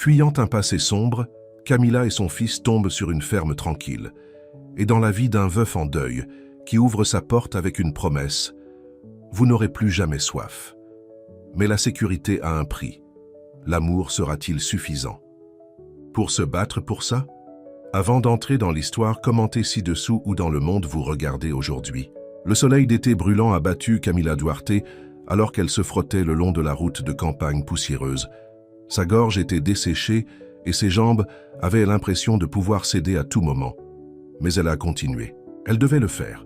Fuyant un passé sombre, Camilla et son fils tombent sur une ferme tranquille, et dans la vie d'un veuf en deuil qui ouvre sa porte avec une promesse « Vous n'aurez plus jamais soif ». Mais la sécurité a un prix. L'amour sera-t-il suffisant? Pour se battre pour ça? Avant d'entrer dans l'histoire, commentez ci-dessous où dans le monde vous regardez aujourd'hui. Le soleil d'été brûlant a battu Camilla Duarte alors qu'elle se frottait le long de la route de campagne poussiéreuse. Sa gorge était desséchée et ses jambes avaient l'impression de pouvoir céder à tout moment. Mais elle a continué. Elle devait le faire.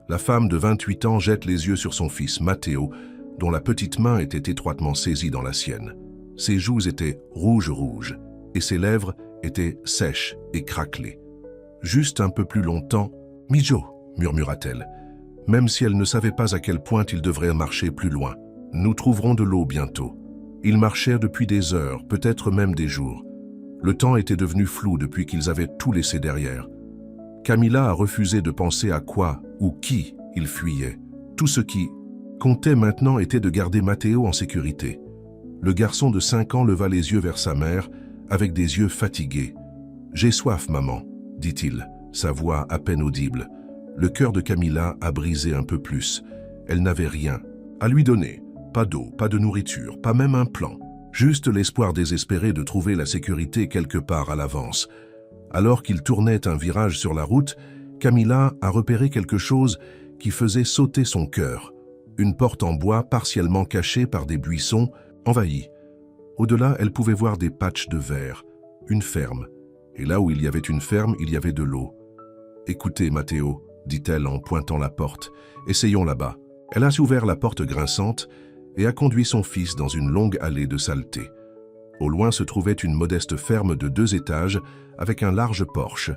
La femme de 28 ans jette les yeux sur son fils, Matteo, dont la petite main était étroitement saisie dans la sienne. Ses joues étaient rouges et ses lèvres étaient sèches et craquelées. Juste un peu plus longtemps, « Mijo » murmura-t-elle, même si elle ne savait pas à quel point il devrait marcher plus loin. « Nous trouverons de l'eau bientôt. » Ils marchèrent depuis des heures, peut-être même des jours. Le temps était devenu flou depuis qu'ils avaient tout laissé derrière. Camilla a refusé de penser à quoi ou qui il fuyait. Tout ce qui comptait maintenant était de garder Matteo en sécurité. Le garçon de 5 ans leva les yeux vers sa mère avec des yeux fatigués. « J'ai soif, maman », dit-il, sa voix à peine audible. Le cœur de Camilla a brisé un peu plus. Elle n'avait rien à lui donner. Pas d'eau, pas de nourriture, pas même un plan. Juste l'espoir désespéré de trouver la sécurité quelque part à l'avance. Alors qu'il tournait un virage sur la route, Camilla a repéré quelque chose qui faisait sauter son cœur. Une porte en bois partiellement cachée par des buissons envahis. Au-delà, elle pouvait voir des patchs de verre, une ferme. Et là où il y avait une ferme, il y avait de l'eau. « Écoutez, Matteo, » dit-elle en pointant la porte, « essayons là-bas. » Elle a ouvert la porte grinçante et a conduit son fils dans une longue allée de saleté. Au loin se trouvait une modeste ferme de 2 étages avec un large porche,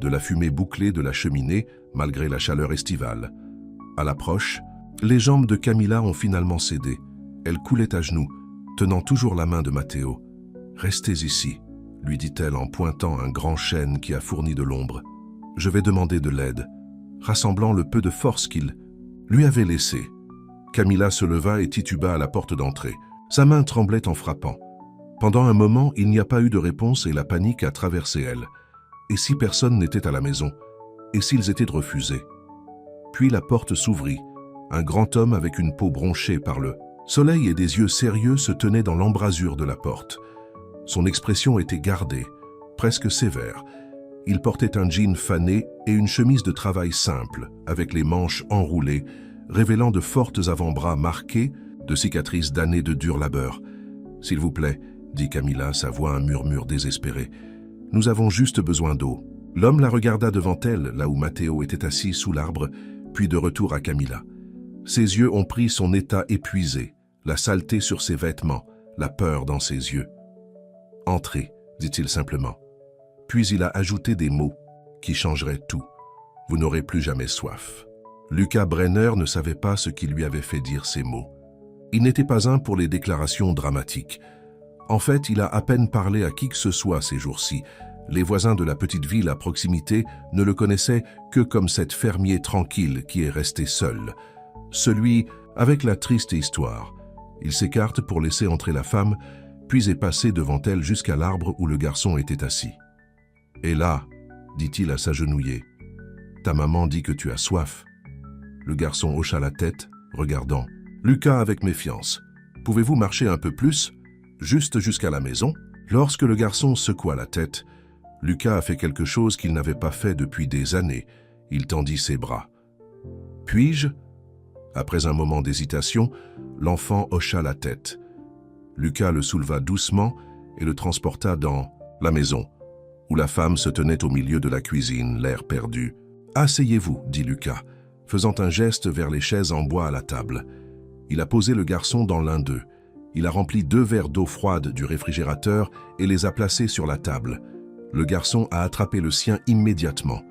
de la fumée bouclée de la cheminée malgré la chaleur estivale. À l'approche, les jambes de Camilla ont finalement cédé. Elle coulait à genoux, tenant toujours la main de Matteo. « Restez ici », lui dit-elle en pointant un grand chêne qui a fourni de l'ombre. « Je vais demander de l'aide », rassemblant le peu de force qu'il lui avait laissé. Camilla se leva et tituba à la porte d'entrée. Sa main tremblait en frappant. Pendant un moment, il n'y a pas eu de réponse et la panique a traversé elle. Et si personne n'était à la maison? Et s'ils étaient refusés? Puis la porte s'ouvrit. Un grand homme avec une peau bronchée par le soleil et des yeux sérieux se tenait dans l'embrasure de la porte. Son expression était gardée, presque sévère. Il portait un jean fané et une chemise de travail simple, avec les manches enroulées, révélant de fortes avant-bras marqués de cicatrices d'années de dur labeur. « S'il vous plaît, » dit Camilla, sa voix un murmure désespéré. « Nous avons juste besoin d'eau. » L'homme la regarda devant elle, là où Matteo était assis sous l'arbre, puis de retour à Camilla. Ses yeux ont pris son état épuisé, la saleté sur ses vêtements, la peur dans ses yeux. « Entrez, » dit-il simplement. Puis il a ajouté des mots qui changeraient tout. « Vous n'aurez plus jamais soif. » Lucas Brenner ne savait pas ce qui lui avait fait dire ces mots. Il n'était pas un pour les déclarations dramatiques. En fait, il a à peine parlé à qui que ce soit ces jours-ci. Les voisins de la petite ville à proximité ne le connaissaient que comme cet fermier tranquille qui est resté seul. Celui avec la triste histoire. Il s'écarte pour laisser entrer la femme, puis est passé devant elle jusqu'à l'arbre où le garçon était assis. « Et là, » dit-il à s'agenouiller, « ta maman dit que tu as soif. » Le garçon hocha la tête, regardant. « Lucas avec méfiance. Pouvez-vous marcher un peu plus, juste jusqu'à la maison ?» Lorsque le garçon secoua la tête, Lucas a fait quelque chose qu'il n'avait pas fait depuis des années. Il tendit ses bras. « Puis-je » Après un moment d'hésitation, l'enfant hocha la tête. Lucas le souleva doucement et le transporta dans la maison, où la femme se tenait au milieu de la cuisine, l'air perdu. « Asseyez-vous, » dit Lucas, faisant un geste vers les chaises en bois à la table. Il a posé le garçon dans l'un d'eux. Il a rempli 2 verres d'eau froide du réfrigérateur et les a placés sur la table. Le garçon a attrapé le sien immédiatement,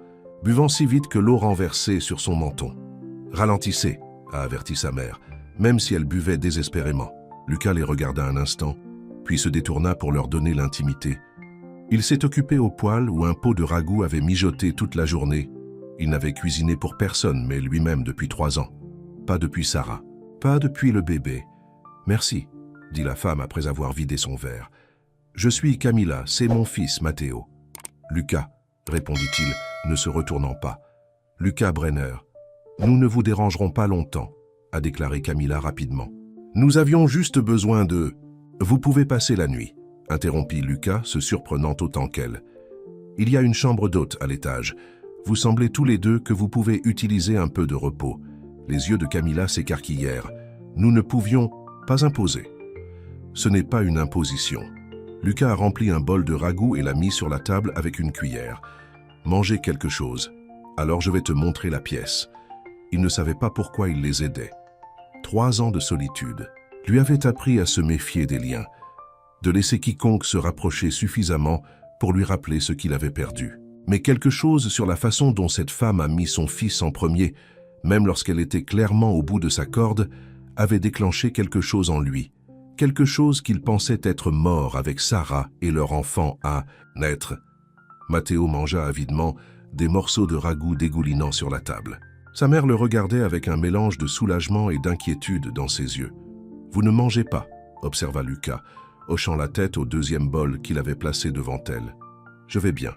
buvant si vite que l'eau renversait sur son menton. « Ralentissez », a averti sa mère, même si elle buvait désespérément. Lucas les regarda un instant, puis se détourna pour leur donner l'intimité. Il s'est occupé au poêle où un pot de ragoût avait mijoté toute la journée. Il n'avait cuisiné pour personne, mais lui-même depuis 3 ans. Pas depuis Sarah, pas depuis le bébé. « Merci », dit la femme après avoir vidé son verre. Je suis Camilla, c'est mon fils, Matteo. Lucas, répondit-il, ne se retournant pas. Lucas Brenner. Nous ne vous dérangerons pas longtemps, a déclaré Camilla rapidement. Nous avions juste besoin de... Vous pouvez passer la nuit, interrompit Lucas, se surprenant autant qu'elle. Il y a une chambre d'hôte à l'étage. Vous semblez tous les deux que vous pouvez utiliser un peu de repos. Les yeux de Camilla s'écarquillèrent. Nous ne pouvions pas imposer. Ce n'est pas une imposition. Lucas a rempli un bol de ragoût et l'a mis sur la table avec une cuillère. Mangez quelque chose. Alors je vais te montrer la pièce. Il ne savait pas pourquoi il les aidait. 3 ans de solitude lui avaient appris à se méfier des liens, de laisser quiconque se rapprocher suffisamment pour lui rappeler ce qu'il avait perdu. Mais quelque chose sur la façon dont cette femme a mis son fils en premier, même lorsqu'elle était clairement au bout de sa corde, avait déclenché quelque chose en lui, quelque chose qu'il pensait être mort avec Sarah et leur enfant à naître. Matteo mangea avidement des morceaux de ragoût dégoulinant sur la table. Sa mère le regardait avec un mélange de soulagement et d'inquiétude dans ses yeux. « Vous ne mangez pas », observa Lucas, hochant la tête au 2e bol qu'il avait placé devant elle. « Je vais bien »,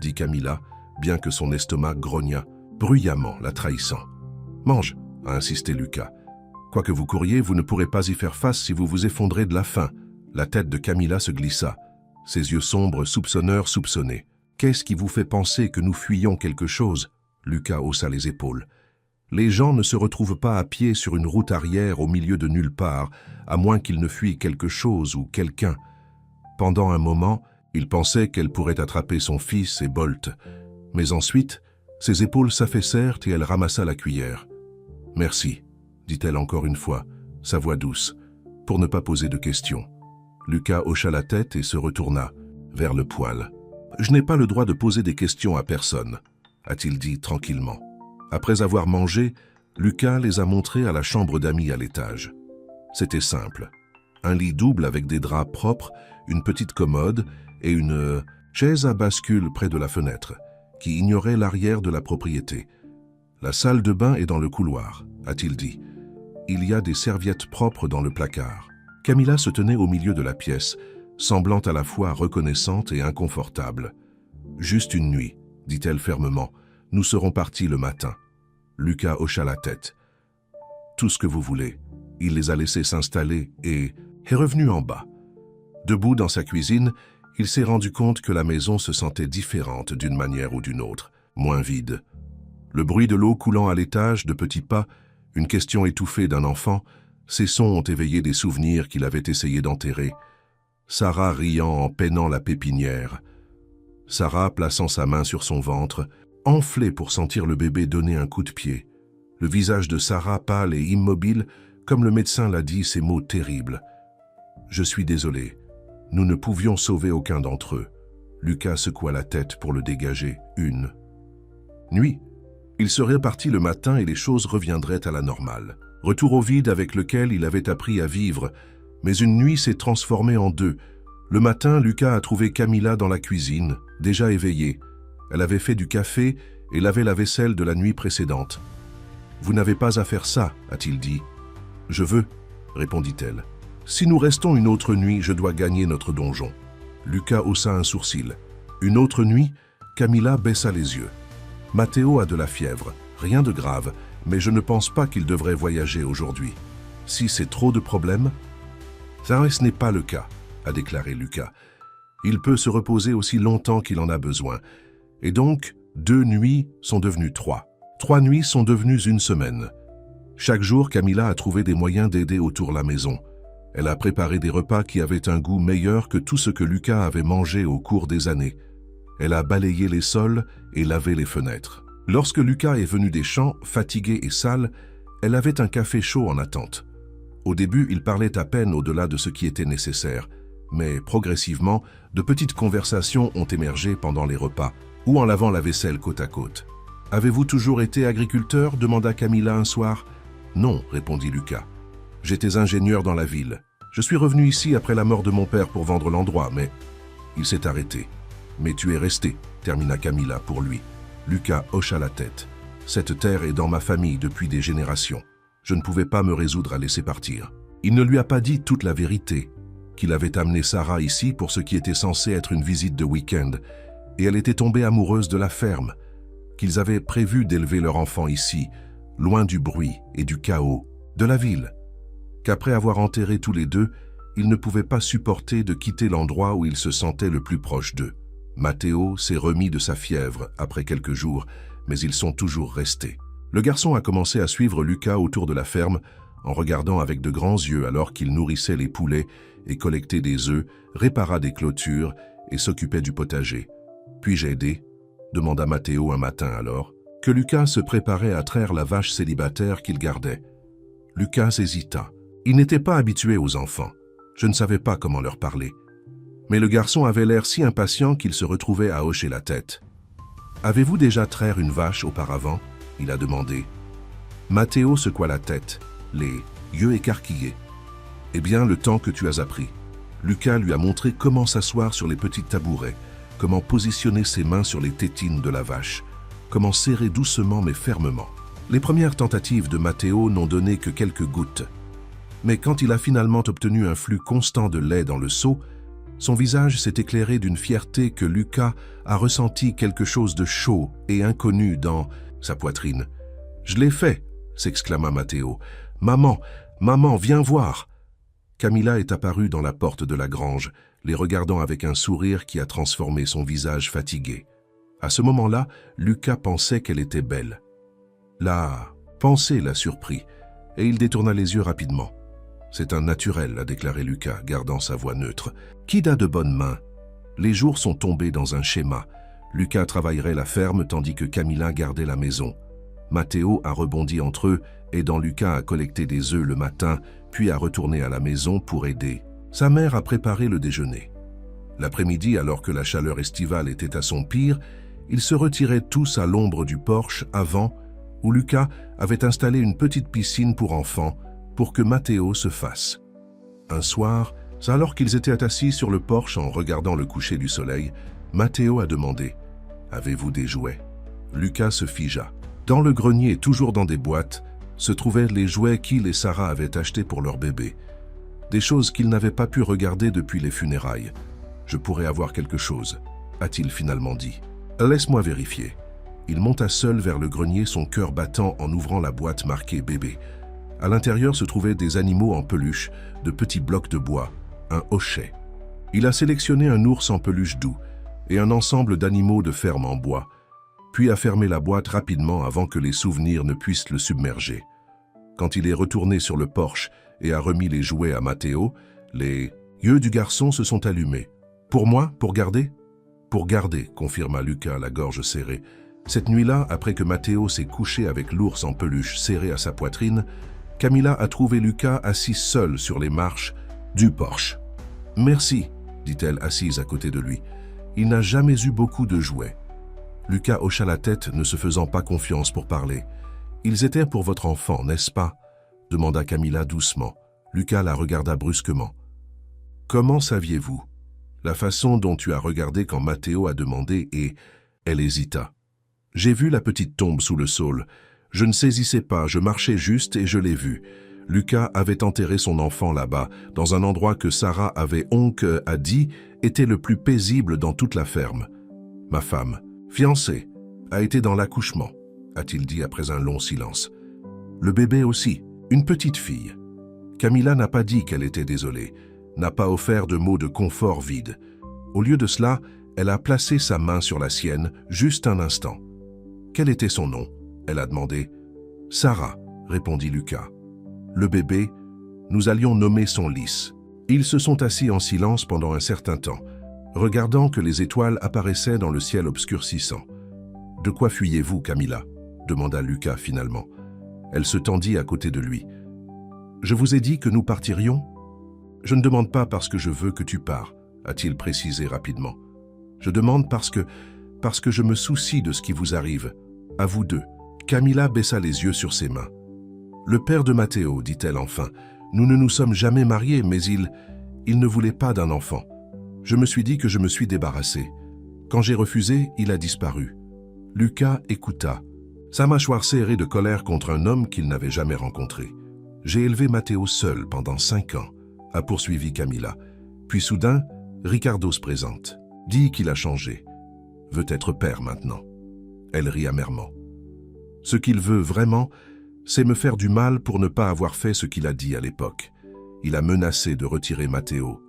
dit Camilla, bien que son estomac grognât, bruyamment la trahissant. « Mange », a insisté Lucas. « Quoi que vous couriez, vous ne pourrez pas y faire face si vous vous effondrez de la faim. » La tête de Camilla se glissa. Ses yeux sombres soupçonneurs soupçonnaient. « Qu'est-ce qui vous fait penser que nous fuyons quelque chose ?» Lucas haussa les épaules. Les gens ne se retrouvent pas à pied sur une route arrière au milieu de nulle part, à moins qu'ils ne fuient quelque chose ou quelqu'un. Pendant un moment, il pensait qu'elle pourrait attraper son fils et Bolt. Mais ensuite, ses épaules s'affaissèrent et elle ramassa la cuillère. « Merci », dit-elle encore une fois, sa voix douce, pour ne pas poser de questions. Lucas hocha la tête et se retourna vers le poêle. « Je n'ai pas le droit de poser des questions à personne », a-t-il dit tranquillement. Après avoir mangé, Lucas les a montrés à la chambre d'amis à l'étage. C'était simple. Un lit double avec des draps propres, une petite commode et une chaise à bascule près de la fenêtre, qui ignorait l'arrière de la propriété. La salle de bain est dans le couloir, a-t-il dit. Il y a des serviettes propres dans le placard. Camilla se tenait au milieu de la pièce, semblant à la fois reconnaissante et inconfortable. « Juste une nuit », dit-elle fermement. « Nous serons partis le matin. » Lucas hocha la tête. « Tout ce que vous voulez. » Il les a laissés s'installer et est revenu en bas. Debout dans sa cuisine, il s'est rendu compte que la maison se sentait différente d'une manière ou d'une autre, moins vide. Le bruit de l'eau coulant à l'étage, de petits pas, une question étouffée d'un enfant, ces sons ont éveillé des souvenirs qu'il avait essayé d'enterrer. Sarah riant en peinant la pépinière. Sarah plaçant sa main sur son ventre, enflée pour sentir le bébé donner un coup de pied. Le visage de Sarah pâle et immobile, comme le médecin l'a dit, ces mots terribles. « Je suis désolé. Nous ne pouvions sauver aucun d'entre eux. » Lucas secoua la tête pour le dégager. Une nuit. Il serait parti le matin et les choses reviendraient à la normale. Retour au vide avec lequel il avait appris à vivre. Mais une nuit s'est transformée en 2. Le matin, Lucas a trouvé Camilla dans la cuisine, déjà éveillée. Elle avait fait du café et lavé la vaisselle de la nuit précédente. « Vous n'avez pas à faire ça, a-t-il dit. »« Je veux, répondit-elle. Si nous restons une autre nuit, je dois gagner notre donjon. » Lucas haussa un sourcil. Une autre nuit, Camilla baissa les yeux. « Matteo a de la fièvre, rien de grave, mais je ne pense pas qu'il devrait voyager aujourd'hui. Si c'est trop de problèmes... » « Ça, ce n'est pas le cas, a déclaré Lucas. Il peut se reposer aussi longtemps qu'il en a besoin. Et donc, 2 nuits sont devenues 3. 3 nuits sont devenues 1 semaine. Chaque jour, Camilla a trouvé des moyens d'aider autour de la maison. Elle a préparé des repas qui avaient un goût meilleur que tout ce que Lucas avait mangé au cours des années. Elle a balayé les sols et lavé les fenêtres. Lorsque Lucas est venu des champs, fatigué et sale, elle avait un café chaud en attente. Au début, il parlait à peine au-delà de ce qui était nécessaire, mais progressivement, de petites conversations ont émergé pendant les repas, ou en lavant la vaisselle côte à côte. « Avez-vous toujours été agriculteur ?» demanda Camilla un soir. « Non, répondit Lucas. J'étais ingénieur dans la ville. Je suis revenu ici après la mort de mon père pour vendre l'endroit, mais... » Il s'est arrêté. « Mais tu es resté, termina Camilla pour lui. Lucas hocha la tête. « Cette terre est dans ma famille depuis des générations. Je ne pouvais pas me résoudre à laisser partir. » Il ne lui a pas dit toute la vérité. qu'il avait amené Sarah ici pour ce qui était censé être une visite de week-end, et elle était tombée amoureuse de la ferme, qu'ils avaient prévu d'élever leur enfant ici, loin du bruit et du chaos de la ville, qu'après avoir enterré tous les deux, ils ne pouvaient pas supporter de quitter l'endroit où ils se sentaient le plus proche d'eux. Matteo s'est remis de sa fièvre après quelques jours, mais ils sont toujours restés. Le garçon a commencé à suivre Lucas autour de la ferme, en regardant avec de grands yeux alors qu'il nourrissait les poulets et collectait des œufs, répara des clôtures et s'occupait du potager. « Puis-je aider ?» demanda Matteo un matin alors, que Lucas se préparait à traire la vache célibataire qu'il gardait. Lucas hésita. Il n'était pas habitué aux enfants. Je ne savais pas comment leur parler. Mais le garçon avait l'air si impatient qu'il se retrouvait à hocher la tête. « Avez-vous déjà traire une vache auparavant ?» il a demandé. Matteo secoua la tête, les yeux écarquillés. « Eh bien, le temps que tu as appris. » Lucas lui a montré comment s'asseoir sur les petits tabourets, comment positionner ses mains sur les tétines de la vache, comment serrer doucement mais fermement. Les premières tentatives de Matteo n'ont donné que quelques gouttes. Mais quand il a finalement obtenu un flux constant de lait dans le seau, son visage s'est éclairé d'une fierté que Lucas a ressenti quelque chose de chaud et inconnu dans sa poitrine. « Je l'ai fait !» s'exclama Matteo. « Maman, maman, viens voir !» Camilla est apparue dans la porte de la grange, les regardant avec un sourire qui a transformé son visage fatigué. À ce moment-là, Lucas pensait qu'elle était belle. La pensée l'a surpris, et il détourna les yeux rapidement. « C'est un naturel », a déclaré Lucas, gardant sa voix neutre. « Qui a de bonnes mains ?» Les jours sont tombés dans un schéma. Lucas travaillerait la ferme tandis que Camilla gardait la maison. Matteo a rebondi entre eux, aidant Lucas à collecter des œufs le matin, puis à retourner à la maison pour aider. Sa mère a préparé le déjeuner. L'après-midi, alors que la chaleur estivale était à son pire, ils se retiraient tous à l'ombre du porche avant, où Lucas avait installé une petite piscine pour enfants, pour que Matteo se fasse. Un soir, alors qu'ils étaient assis sur le porche en regardant le coucher du soleil, Matteo a demandé « Avez-vous des jouets ?» Lucas se figea. Dans le grenier, toujours dans des boîtes, se trouvaient les jouets qu'il et Sarah avaient achetés pour leur bébé. Des choses qu'ils n'avaient pas pu regarder depuis les funérailles. « Je pourrais avoir quelque chose », a-t-il finalement dit. « Laisse-moi vérifier. » Il monta seul vers le grenier, son cœur battant en ouvrant la boîte marquée « Bébé ». À l'intérieur se trouvaient des animaux en peluche, de petits blocs de bois, un hochet. Il a sélectionné un ours en peluche doux et un ensemble d'animaux de ferme en bois, puis a fermé la boîte rapidement avant que les souvenirs ne puissent le submerger. Quand il est retourné sur le porche et a remis les jouets à Matteo, les yeux du garçon se sont allumés. « Pour moi, pour garder ?»« Pour garder », confirma Lucas, la gorge serrée. Cette nuit-là, après que Matteo s'est couché avec l'ours en peluche serré à sa poitrine, Camilla a trouvé Lucas assis seul sur les marches du porche. « Merci », dit-elle assise à côté de lui. Il n'a jamais eu beaucoup de jouets. Lucas hocha la tête, ne se faisant pas confiance pour parler. « Ils étaient pour votre enfant, n'est-ce pas ?» demanda Camilla doucement. Lucas la regarda brusquement. « Comment saviez-vous ?» La façon dont tu as regardé quand Matteo a demandé et... Elle hésita. « J'ai vu la petite tombe sous le saule. Je ne saisissais pas, je marchais juste et je l'ai vue. Lucas avait enterré son enfant là-bas, dans un endroit que Sarah avait a dit était le plus paisible dans toute la ferme. Ma femme, fiancée, a été dans l'accouchement, a-t-il dit après un long silence. Le bébé aussi, une petite fille. Camilla n'a pas dit qu'elle était désolée, n'a pas offert de mots de confort vide. Au lieu de cela, elle a placé sa main sur la sienne, juste un instant. Quel était son nom ? Elle a demandé. Sarah, répondit Lucas. Le bébé, nous allions nommer son lys. Ils se sont assis en silence pendant un certain temps, regardant que les étoiles apparaissaient dans le ciel obscurcissant. « De quoi fuyez-vous, Camilla ?» demanda Lucas finalement. Elle se tendit à côté de lui. « Je vous ai dit que nous partirions ?»« Je ne demande pas parce que je veux que tu pars, » a-t-il précisé rapidement. « Je demande parce que je me soucie de ce qui vous arrive, à vous deux. » Camilla baissa les yeux sur ses mains. « Le père de Matteo, dit-elle enfin, nous ne nous sommes jamais mariés, mais il ne voulait pas d'un enfant. Je me suis dit que je me suis débarrassé. Quand j'ai refusé, il a disparu. » Lucas écouta, sa mâchoire serrée de colère contre un homme qu'il n'avait jamais rencontré. « J'ai élevé Matteo seul pendant 5 ans, a poursuivi Camilla. Puis soudain, Ricardo se présente. Dit qu'il a changé. Veut être père maintenant. Elle rit amèrement. Ce qu'il veut vraiment, c'est me faire du mal pour ne pas avoir fait ce qu'il a dit à l'époque. Il a menacé de retirer Matteo.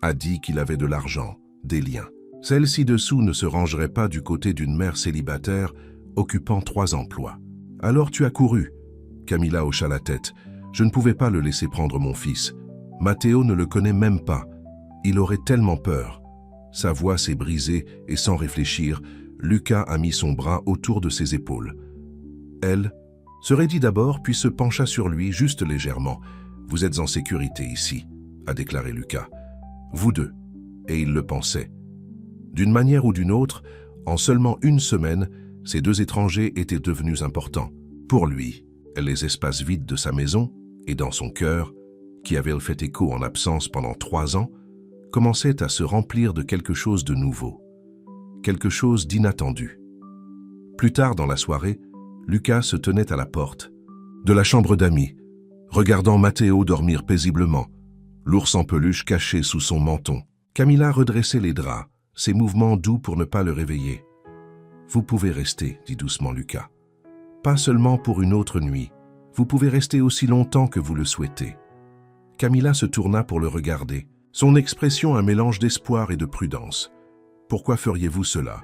A dit qu'il avait de l'argent, des liens. Celle ci-dessous ne se rangerait pas du côté d'une mère célibataire occupant 3 emplois. Alors tu as couru. Camilla hocha la tête. Je ne pouvais pas le laisser prendre mon fils. Matteo ne le connaît même pas. Il aurait tellement peur. Sa voix s'est brisée et sans réfléchir, Lucas a mis son bras autour de ses épaules. Elle se raidit d'abord puis se pencha sur lui juste légèrement. « Vous êtes en sécurité ici », a déclaré Lucas. « Vous deux. » Et il le pensait. D'une manière ou d'une autre, en seulement 1 semaine, ces 2 étrangers étaient devenus importants. Pour lui, les espaces vides de sa maison et dans son cœur, qui avaient fait écho en absence pendant 3 ans, commençaient à se remplir de quelque chose de nouveau, quelque chose d'inattendu. Plus tard dans la soirée, Lucas se tenait à la porte de la chambre d'amis, regardant Matteo dormir paisiblement, l'ours en peluche caché sous son menton. Camilla redressait les draps, ses mouvements doux pour ne pas le réveiller. « Vous pouvez rester, » dit doucement Lucas. « Pas seulement pour une autre nuit. Vous pouvez rester aussi longtemps que vous le souhaitez. » Camilla se tourna pour le regarder. Son expression un mélange d'espoir et de prudence. « Pourquoi feriez-vous cela?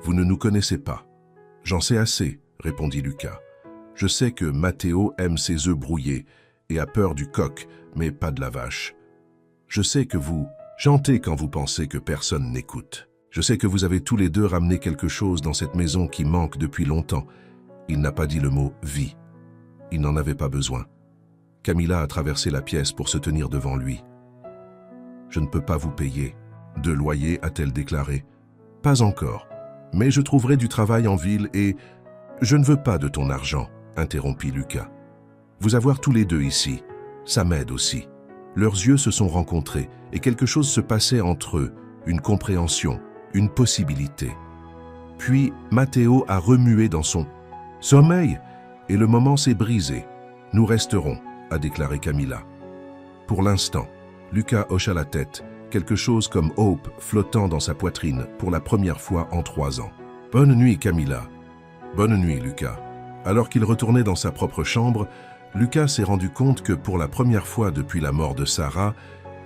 Vous ne nous connaissez pas. »« J'en sais assez, » répondit Lucas. « Je sais que Matteo aime ses œufs brouillés et a peur du coq, mais pas de la vache. Je sais que vous chantez quand vous pensez que personne n'écoute. Je sais que vous avez tous les deux ramené quelque chose dans cette maison qui manque depuis longtemps. » Il n'a pas dit le mot « vie ». Il n'en avait pas besoin. Camilla a traversé la pièce pour se tenir devant lui. « Je ne peux pas vous payer. De loyer, a-t-elle déclaré. « Pas encore. Mais je trouverai du travail en ville et... »« Je ne veux pas de ton argent, » interrompit Lucas. « Vous avoir tous les deux ici, ça m'aide aussi. » Leurs yeux se sont rencontrés et quelque chose se passait entre eux, une compréhension, une possibilité. Puis Matteo a remué dans son sommeil et le moment s'est brisé. « Nous resterons, » a déclaré Camilla. Pour l'instant, Lucas hocha la tête, quelque chose comme hope flottant dans sa poitrine pour la première fois en 3 ans. « Bonne nuit, Camilla. »« Bonne nuit, Lucas. » Alors qu'il retournait dans sa propre chambre, Lucas s'est rendu compte que pour la première fois depuis la mort de Sarah,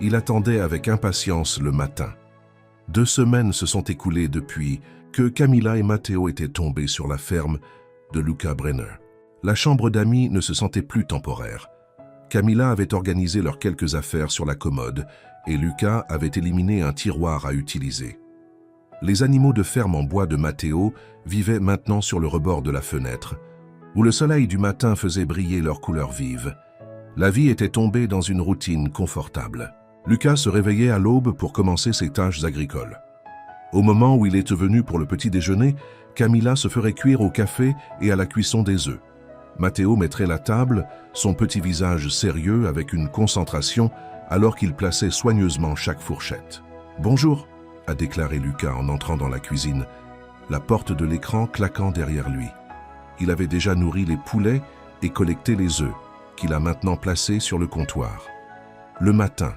il attendait avec impatience le matin. 2 semaines se sont écoulées depuis que Camilla et Matteo étaient tombés sur la ferme de Lucas Brenner. La chambre d'amis ne se sentait plus temporaire. Camilla avait organisé leurs quelques affaires sur la commode et Lucas avait éliminé un tiroir à utiliser. Les animaux de ferme en bois de Matteo vivaient maintenant sur le rebord de la fenêtre, où le soleil du matin faisait briller leurs couleurs vives. La vie était tombée dans une routine confortable. Lucas se réveillait à l'aube pour commencer ses tâches agricoles. Au moment où il était venu pour le petit déjeuner, Camilla se ferait cuire au café et à la cuisson des œufs. Matteo mettrait la table, son petit visage sérieux avec une concentration, alors qu'il plaçait soigneusement chaque fourchette. « Bonjour », a déclaré Lucas en entrant dans la cuisine, la porte de l'écran claquant derrière lui. Il avait déjà nourri les poulets et collecté les œufs, qu'il a maintenant placés sur le comptoir. « Le matin »,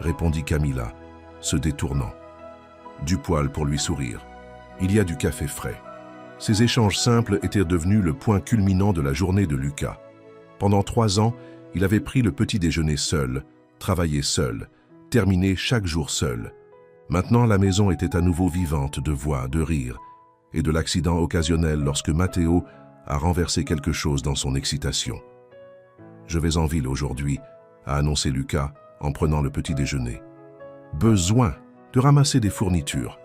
répondit Camilla, se détournant. Du poil pour lui sourire. Il y a du café frais. Ces échanges simples étaient devenus le point culminant de la journée de Lucas. Pendant 3 ans, il avait pris le petit déjeuner seul, travaillé seul, terminé chaque jour seul. Maintenant, la maison était à nouveau vivante de voix, de rires et de l'accident occasionnel lorsque Matteo a renversé quelque chose dans son excitation. « Je vais en ville aujourd'hui », a annoncé Lucas en prenant le petit déjeuner. « Besoin de ramasser des fournitures. »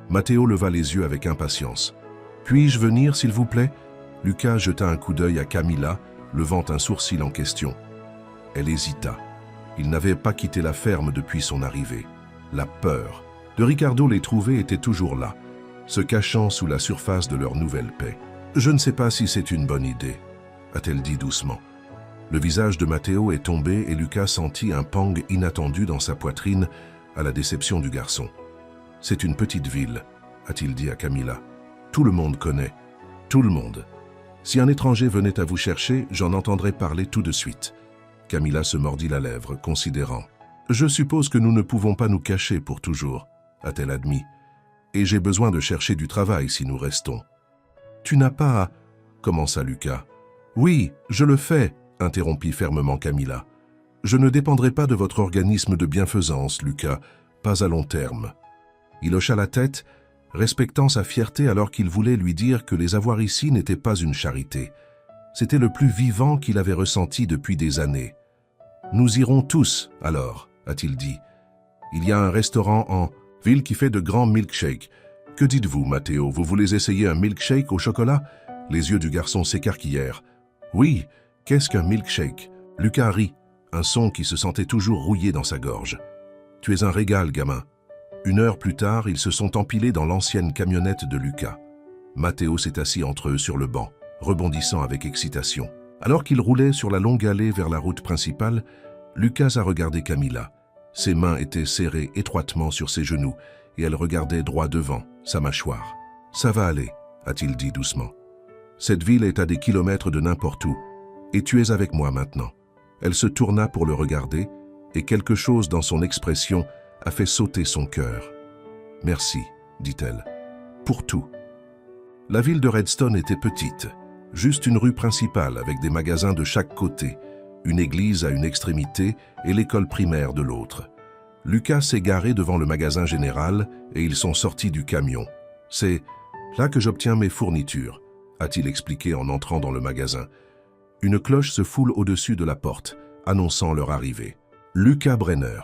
Matteo leva les yeux avec impatience. « Puis-je venir, s'il vous plaît ?» Lucas jeta un coup d'œil à Camilla, levant un sourcil en question. Elle hésita. Il n'avait pas quitté la ferme depuis son arrivée. La peur de Ricardo les trouver était toujours là, se cachant sous la surface de leur nouvelle paix. « Je ne sais pas si c'est une bonne idée », a-t-elle dit doucement. Le visage de Matteo est tombé et Lucas sentit un pang inattendu dans sa poitrine à la déception du garçon. « C'est une petite ville », a-t-il dit à Camilla. « Tout le monde connaît. Tout le monde. Si un étranger venait à vous chercher, j'en entendrais parler tout de suite. » Camilla se mordit la lèvre, considérant. Je suppose que nous ne pouvons pas nous cacher pour toujours, a-t-elle admis. Et j'ai besoin de chercher du travail si nous restons. Tu n'as pas... commença Lucas. Oui, je le fais, interrompit fermement Camilla. Je ne dépendrai pas de votre organisme de bienfaisance, Lucas, pas à long terme. Il hocha la tête, respectant sa fierté alors qu'il voulait lui dire que les avoir ici n'était pas une charité. C'était le plus vivant qu'il avait ressenti depuis des années. Nous irons tous, alors, a-t-il dit. Il y a un restaurant en ville qui fait de grands milkshakes. Que dites-vous, Matteo, vous voulez essayer un milkshake au chocolat? Les yeux du garçon s'écarquillèrent. Oui, qu'est-ce qu'un milkshake? Lucas rit, un son qui se sentait toujours rouillé dans sa gorge. Tu es un régal, gamin. 1 heure plus tard, ils se sont empilés dans l'ancienne camionnette de Lucas. Matteo s'est assis entre eux sur le banc, rebondissant avec excitation. Alors qu'il roulait sur la longue allée vers la route principale, Lucas a regardé Camilla. Ses mains étaient serrées étroitement sur ses genoux et elle regardait droit devant, sa mâchoire. « Ça va aller », a-t-il dit doucement. « Cette ville est à des kilomètres de n'importe où, et tu es avec moi maintenant. » Elle se tourna pour le regarder, et quelque chose dans son expression a fait sauter son cœur. « Merci », dit-elle, « pour tout. » La ville de Redstone était petite, juste une rue principale avec des magasins de chaque côté, une église à une extrémité et l'école primaire de l'autre. Lucas s'est garé devant le magasin général et ils sont sortis du camion. « C'est là que j'obtiens mes fournitures », a-t-il expliqué en entrant dans le magasin. Une cloche se foule au-dessus de la porte, annonçant leur arrivée. Lucas Brenner.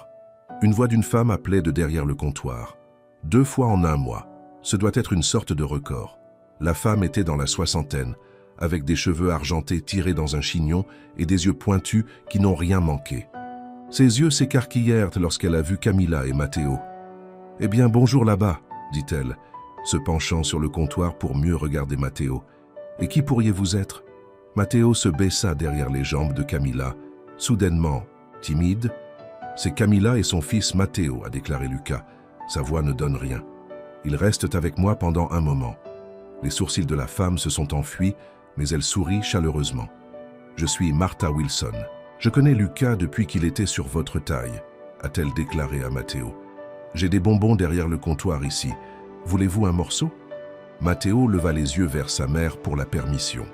Une voix d'une femme appelait de derrière le comptoir. 2 fois en 1 mois. Ce doit être une sorte de record. La femme était dans la soixantaine, avec des cheveux argentés tirés dans un chignon et des yeux pointus qui n'ont rien manqué. Ses yeux s'écarquillèrent lorsqu'elle a vu Camilla et Matteo. « Eh bien, bonjour là-bas, » dit-elle, se penchant sur le comptoir pour mieux regarder Matteo. « Et qui pourriez-vous être ?» Matteo se baissa derrière les jambes de Camilla, soudainement, timide. « C'est Camilla et son fils Matteo, » a déclaré Lucas. Sa voix ne donne rien. « Ils restent avec moi pendant un moment. » Les sourcils de la femme se sont enfuis, mais elle sourit chaleureusement. « Je suis Martha Wilson. Je connais Lucas depuis qu'il était sur votre taille, » a-t-elle déclaré à Matteo. « J'ai des bonbons derrière le comptoir ici. Voulez-vous un morceau ?» Matteo leva les yeux vers sa mère pour la permission.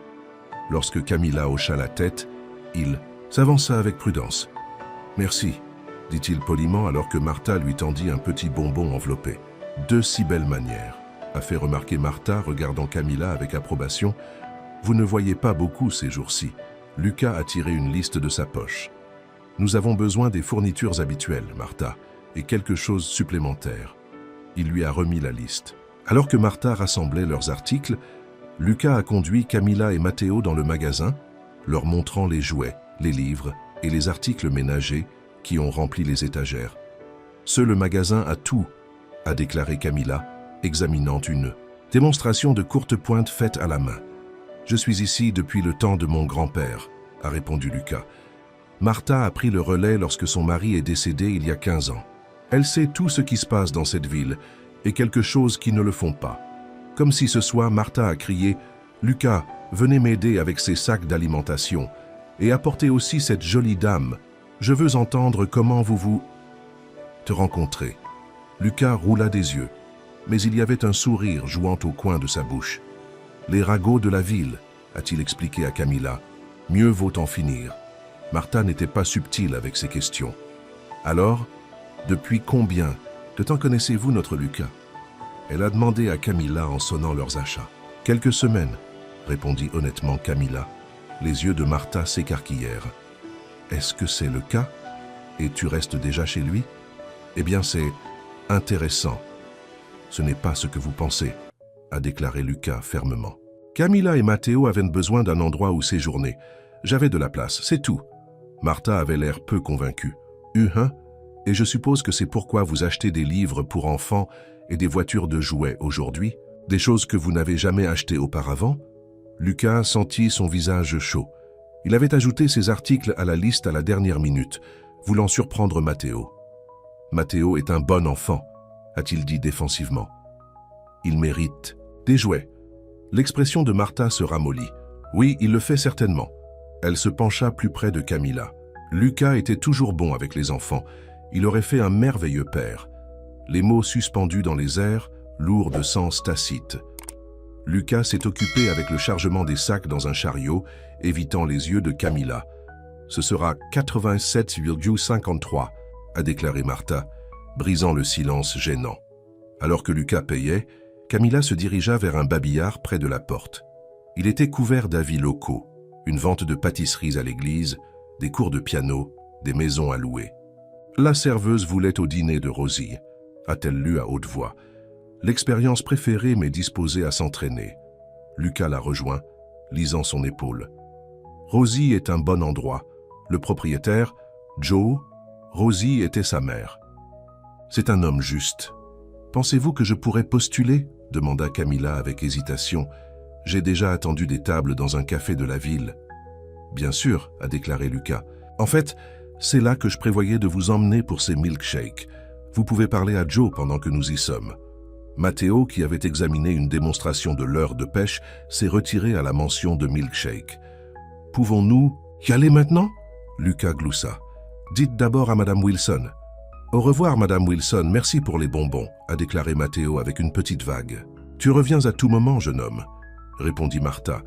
Lorsque Camilla hocha la tête, il s'avança avec prudence. « Merci, » dit-il poliment alors que Martha lui tendit un petit bonbon enveloppé. « De si belles manières, » a fait remarquer Martha regardant Camilla avec approbation. « Vous ne voyez pas beaucoup ces jours-ci. » Lucas a tiré une liste de sa poche. « Nous avons besoin des fournitures habituelles, Martha, et quelque chose supplémentaire. » Il lui a remis la liste. Alors que Martha rassemblait leurs articles, Lucas a conduit Camilla et Matteo dans le magasin, leur montrant les jouets, les livres et les articles ménagers qui ont rempli les étagères. « Seul le magasin a tout, » a déclaré Camilla, examinant une démonstration de courte pointe faite à la main. « Je suis ici depuis le temps de mon grand-père, » a répondu Lucas. Martha a pris le relais lorsque son mari est décédé il y a 15 ans. Elle sait tout ce qui se passe dans cette ville et quelque chose qui ne le font pas. Comme si ce soir, Martha a crié « Lucas, venez m'aider avec ces sacs d'alimentation et apportez aussi cette jolie dame. Je veux entendre comment vous te rencontrez. » Lucas roula des yeux, mais il y avait un sourire jouant au coin de sa bouche. « Les ragots de la ville, » a-t-il expliqué à Camilla. « Mieux vaut en finir. » Martha n'était pas subtile avec ses questions. « Alors, depuis combien de temps connaissez-vous notre Lucas ?» Elle a demandé à Camilla en sonnant leurs achats. « Quelques semaines, » répondit honnêtement Camilla. Les yeux de Martha s'écarquillèrent. « Est-ce que c'est le cas? Et tu restes déjà chez lui? » « Eh bien, c'est intéressant. Ce n'est pas ce que vous pensez, » a déclaré Lucas fermement. Camilla et Matteo avaient besoin d'un endroit où séjourner. J'avais de la place, c'est tout. Martha avait l'air peu convaincue. Et je suppose que c'est pourquoi vous achetez des livres pour enfants et des voitures de jouets aujourd'hui, des choses que vous n'avez jamais achetées auparavant? Lucas sentit son visage chaud. Il avait ajouté ces articles à la liste à la dernière minute, voulant surprendre Matteo. Matteo est un bon enfant, a-t-il dit défensivement. Il mérite des jouets. L'expression de Martha se ramollit. Oui, il le fait certainement. Elle se pencha plus près de Camilla. Lucas était toujours bon avec les enfants, Il aurait fait un merveilleux père. Les mots suspendus dans les airs, lourds de sens tacite. Lucas s'est occupé avec le chargement des sacs dans un chariot, évitant les yeux de Camilla. Ce sera 87,53, a déclaré Martha, brisant le silence gênant. Alors que Lucas payait, Camilla se dirigea vers un babillard près de la porte. Il était couvert d'avis locaux, une vente de pâtisseries à l'église, des cours de piano, des maisons à louer. La serveuse voulait au dîner de Rosie, a-t-elle lu à haute voix. L'expérience préférée m'est disposée à s'entraîner. Lucas la rejoint, lisant son épaule. Rosie est un bon endroit. Le propriétaire, Joe, Rosie était sa mère. C'est un homme juste. Pensez-vous que je pourrais postuler ? Demanda Camilla avec hésitation. J'ai déjà attendu des tables dans un café de la ville. Bien sûr, a déclaré Lucas. En fait, c'est là que je prévoyais de vous emmener pour ces milkshakes. Vous pouvez parler à Joe pendant que nous y sommes. Matteo, qui avait examiné une démonstration de leurre de pêche, s'est retiré à la mention de milkshake. Pouvons-nous y aller maintenant ? Lucas gloussa. Dites d'abord à Madame Wilson. Au revoir, Madame Wilson, merci pour les bonbons, a déclaré Matteo avec une petite vague. Tu reviens à tout moment, jeune homme, répondit Martha,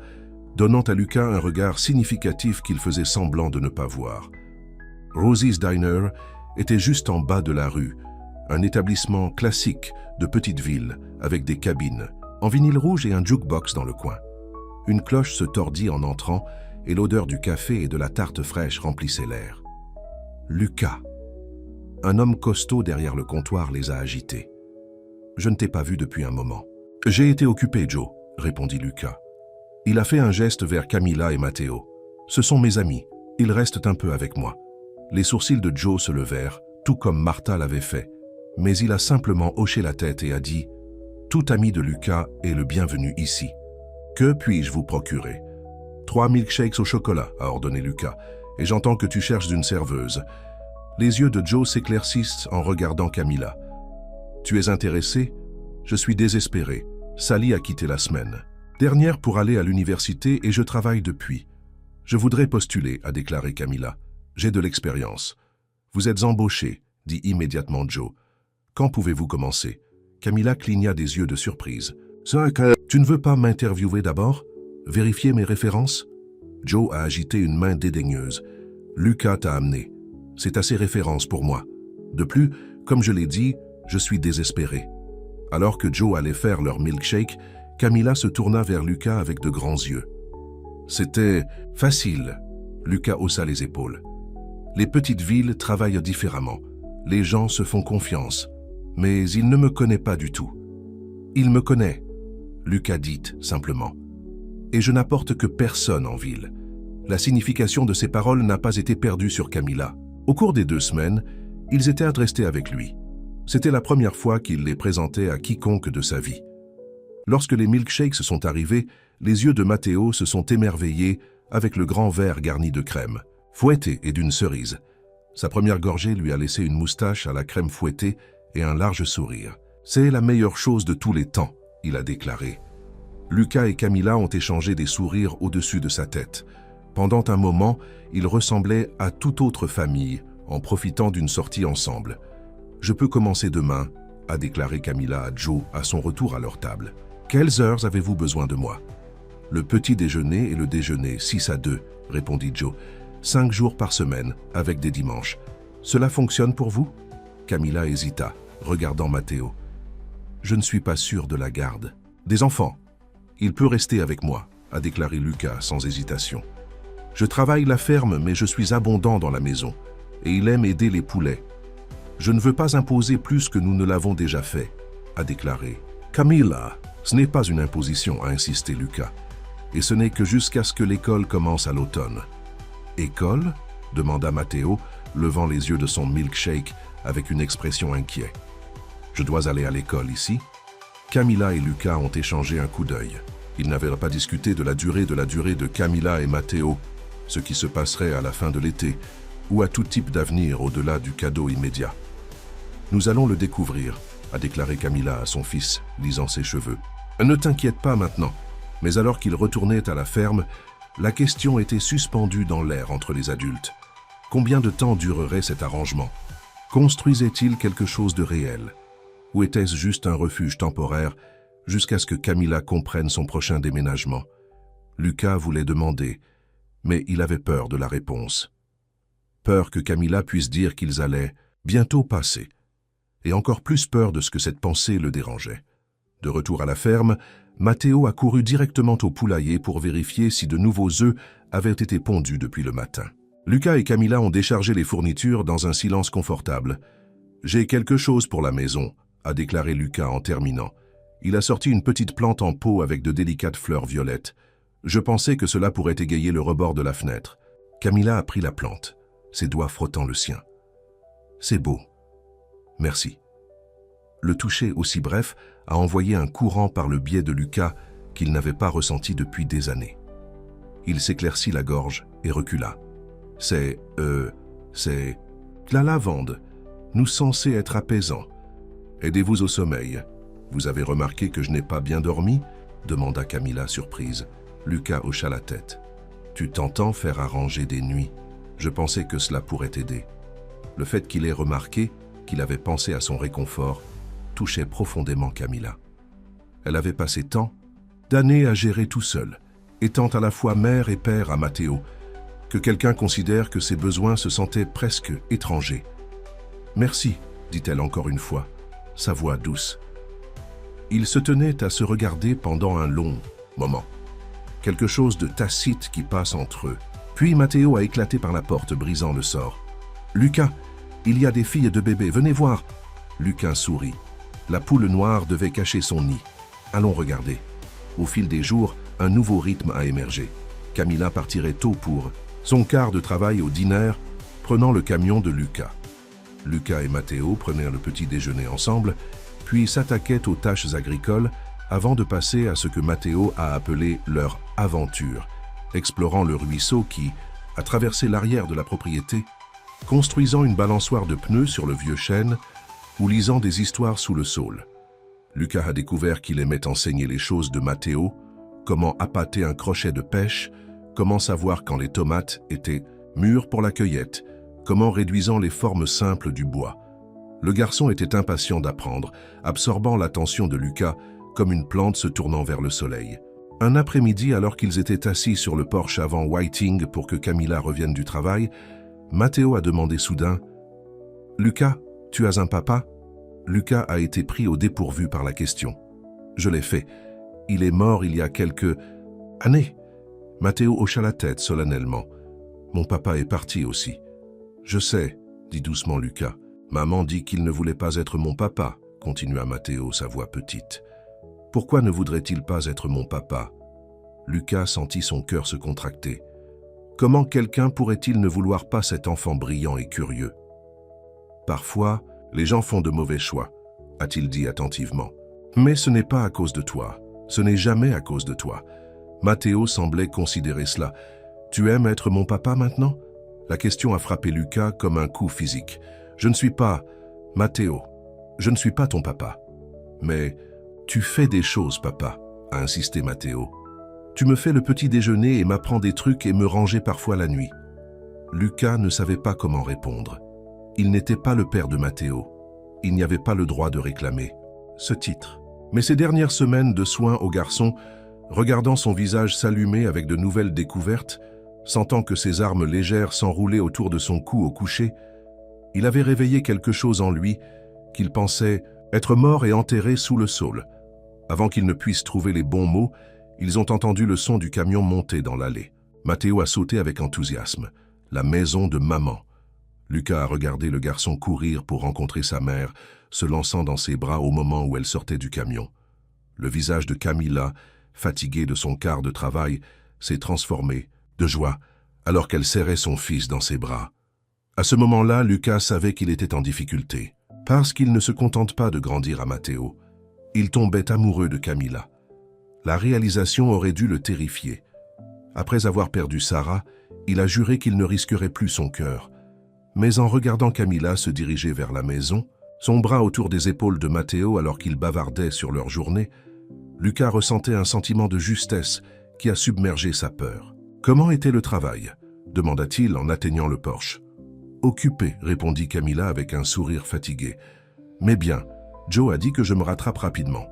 donnant à Lucas un regard significatif qu'il faisait semblant de ne pas voir. Rosie's Diner était juste en bas de la rue, un établissement classique de petite ville avec des cabines, en vinyle rouge et un jukebox dans le coin. Une cloche se tordit en entrant et l'odeur du café et de la tarte fraîche remplissait l'air. Lucas. Un homme costaud derrière le comptoir les a agités. Je ne t'ai pas vu depuis un moment. J'ai été occupé, Joe, répondit Lucas. Il a fait un geste vers Camilla et Matteo. Ce sont mes amis. Ils restent un peu avec moi. Les sourcils de Joe se levèrent, tout comme Martha l'avait fait, mais il a simplement hoché la tête et a dit « Tout ami de Lucas est le bienvenu ici. Que puis-je vous procurer ?»« 3 milkshakes au chocolat, a ordonné Lucas, et j'entends que tu cherches une serveuse. » Les yeux de Joe s'éclaircissent en regardant Camilla. « Tu es intéressé ? Je suis désespéré. Sally a quitté la semaine. Dernière pour aller à l'université et je travaille depuis. Je voudrais postuler, a déclaré Camilla. J'ai de l'expérience. Vous êtes embauché, dit immédiatement Joe. Quand pouvez-vous commencer? Camilla cligna des yeux de surprise. Tu ne veux pas m'interviewer d'abord? Vérifier mes références? Joe a agité une main dédaigneuse. Lucas t'a amené. C'est assez référence pour moi. De plus, comme je l'ai dit, je suis désespéré. Alors que Joe allait faire leur milkshake, Camilla se tourna vers Lucas avec de grands yeux. C'était facile. Lucas haussa les épaules. Les petites villes travaillent différemment. Les gens se font confiance. Mais il ne me connaît pas du tout. Il me connaît, Lucas dit simplement. Et je n'apporte que personne en ville. La signification de ces paroles n'a pas été perdue sur Camilla. Au cours des 2 semaines, ils étaient restés avec lui. C'était la première fois qu'il les présentait à quiconque de sa vie. Lorsque les milkshakes sont arrivés, les yeux de Matteo se sont émerveillés avec le grand verre garni de crème, fouettée et d'une cerise. Sa première gorgée lui a laissé une moustache à la crème fouettée et un large sourire. « C'est la meilleure chose de tous les temps », il a déclaré. Lucas et Camilla ont échangé des sourires au-dessus de sa tête. Pendant un moment, ils ressemblaient à toute autre famille en profitant d'une sortie ensemble. « Je peux commencer demain », a déclaré Camilla à Joe à son retour à leur table. « Quelles heures avez-vous besoin de moi ?»« Le petit déjeuner et le déjeuner, 6 à 2, répondit Joe. 5 jours par semaine, avec des dimanches. Cela fonctionne pour vous ?» Camilla hésita, regardant Matteo. « Je ne suis pas sûr de la garde. Des enfants. Il peut rester avec moi, a déclaré Lucas sans hésitation. Je travaille la ferme, mais je suis abondant dans la maison, et il aime aider les poulets. Je ne veux pas imposer plus que nous ne l'avons déjà fait, a déclaré. Camilla, ce n'est pas une imposition, a insisté Lucas, et ce n'est que jusqu'à ce que l'école commence à l'automne. École? Demanda Matteo, levant les yeux de son milkshake avec une expression inquiète. Je dois aller à l'école ici? Camilla et Lucas ont échangé un coup d'œil. Ils n'avaient pas discuté de la durée de Camilla et Matteo, ce qui se passerait à la fin de l'été, ou à tout type d'avenir au-delà du cadeau immédiat. Nous allons le découvrir, a déclaré Camilla à son fils, lisant ses cheveux. Ne t'inquiète pas maintenant, mais alors qu'ils retournaient à la ferme, la question était suspendue dans l'air entre les adultes. Combien de temps durerait cet arrangement? Construisait-il quelque chose de réel? Ou était-ce juste un refuge temporaire jusqu'à ce que Camilla comprenne son prochain déménagement? Lucas voulait demander, mais il avait peur de la réponse. Peur que Camilla puisse dire qu'ils allaient bientôt passer, et encore plus peur de ce que cette pensée le dérangeait. De retour à la ferme, Matteo a couru directement au poulailler pour vérifier si de nouveaux œufs avaient été pondus depuis le matin. Lucas et Camilla ont déchargé les fournitures dans un silence confortable. « J'ai quelque chose pour la maison », a déclaré Lucas en terminant. Il a sorti une petite plante en pot avec de délicates fleurs violettes. Je pensais que cela pourrait égayer le rebord de la fenêtre. Camilla a pris la plante, ses doigts frottant le sien. « C'est beau. Merci. » Le toucher aussi bref a envoyé un courant par le biais de Lucas qu'il n'avait pas ressenti depuis des années. Il s'éclaircit la gorge et recula. C'est la lavande, nous censés être apaisants. Aidez-vous au sommeil. Vous avez remarqué que je n'ai pas bien dormi? Demanda Camilla surprise. Lucas hocha la tête. Tu t'entends faire arranger des nuits. Je pensais que cela pourrait t'aider. Le fait qu'il ait remarqué qu'il avait pensé à son réconfort touchait profondément Camilla. Elle avait passé tant d'années à gérer tout seul, étant à la fois mère et père à Matteo, que quelqu'un considère que ses besoins se sentaient presque étrangers. « Merci », dit-elle encore une fois, sa voix douce. Ils se tenaient à se regarder pendant un long moment. Quelque chose de tacite qui passe entre eux. Puis Matteo a éclaté par la porte, brisant le sort. « Lucas, il y a des filles et de bébés, venez voir !» Lucas sourit. La poule noire devait cacher son nid. Allons regarder. Au fil des jours, un nouveau rythme a émergé. Camilla partirait tôt pour son quart de travail au dîner, prenant le camion de Lucas. Lucas et Matteo prenaient le petit déjeuner ensemble, puis s'attaquaient aux tâches agricoles avant de passer à ce que Matteo a appelé leur aventure, explorant le ruisseau qui a traversé l'arrière de la propriété, construisant une balançoire de pneus sur le vieux chêne ou lisant des histoires sous le saule. Lucas a découvert qu'il aimait enseigner les choses de Matteo, comment appâter un crochet de pêche, comment savoir quand les tomates étaient mûres pour la cueillette, comment réduisant les formes simples du bois. Le garçon était impatient d'apprendre, absorbant l'attention de Lucas comme une plante se tournant vers le soleil. Un après-midi, alors qu'ils étaient assis sur le porche avant Whiting pour que Camilla revienne du travail, Matteo a demandé soudain « Lucas, tu as un papa ?» Lucas a été pris au dépourvu par la question. « Je l'ai fait. Il est mort il y a quelques années. » Matteo hocha la tête solennellement. « Mon papa est parti aussi. »« Je sais, » dit doucement Lucas. « Maman dit qu'il ne voulait pas être mon papa, » continua Matteo, sa voix petite. « Pourquoi ne voudrait-il pas être mon papa ?» Lucas sentit son cœur se contracter. Comment quelqu'un pourrait-il ne vouloir pas cet enfant brillant et curieux? « Parfois, les gens font de mauvais choix, » a-t-il dit attentivement. « Mais ce n'est pas à cause de toi. Ce n'est jamais à cause de toi. » Matteo semblait considérer cela. « Tu aimes être mon papa maintenant ?» La question a frappé Lucas comme un coup physique. « Je ne suis pas... Matteo, je ne suis pas ton papa. »« Mais tu fais des choses, papa, » a insisté Matteo. « Tu me fais le petit déjeuner et m'apprends des trucs et me ranger parfois la nuit. » Lucas ne savait pas comment répondre. Il n'était pas le père de Matteo. Il n'y avait pas le droit de réclamer ce titre. Mais ces dernières semaines de soins au garçon, regardant son visage s'allumer avec de nouvelles découvertes, sentant que ses armes légères s'enroulaient autour de son cou au coucher, il avait réveillé quelque chose en lui qu'il pensait être mort et enterré sous le saule. Avant qu'il ne puisse trouver les bons mots, ils ont entendu le son du camion monter dans l'allée. Matteo a sauté avec enthousiasme. La maison de maman. Lucas a regardé le garçon courir pour rencontrer sa mère, se lançant dans ses bras au moment où elle sortait du camion. Le visage de Camilla, fatigué de son quart de travail, s'est transformé de joie alors qu'elle serrait son fils dans ses bras. À ce moment-là, Lucas savait qu'il était en difficulté, parce qu'il ne se contente pas de grandir à Matteo. Il tombait amoureux de Camilla. La réalisation aurait dû le terrifier. Après avoir perdu Sarah, il a juré qu'il ne risquerait plus son cœur. Mais en regardant Camilla se diriger vers la maison, son bras autour des épaules de Matteo alors qu'ils bavardaient sur leur journée, Lucas ressentait un sentiment de justesse qui a submergé sa peur. « Comment était le travail ?» demanda-t-il en atteignant le porche. « Occupé, répondit Camilla avec un sourire fatigué. Mais bien, Joe a dit que je me rattrape rapidement.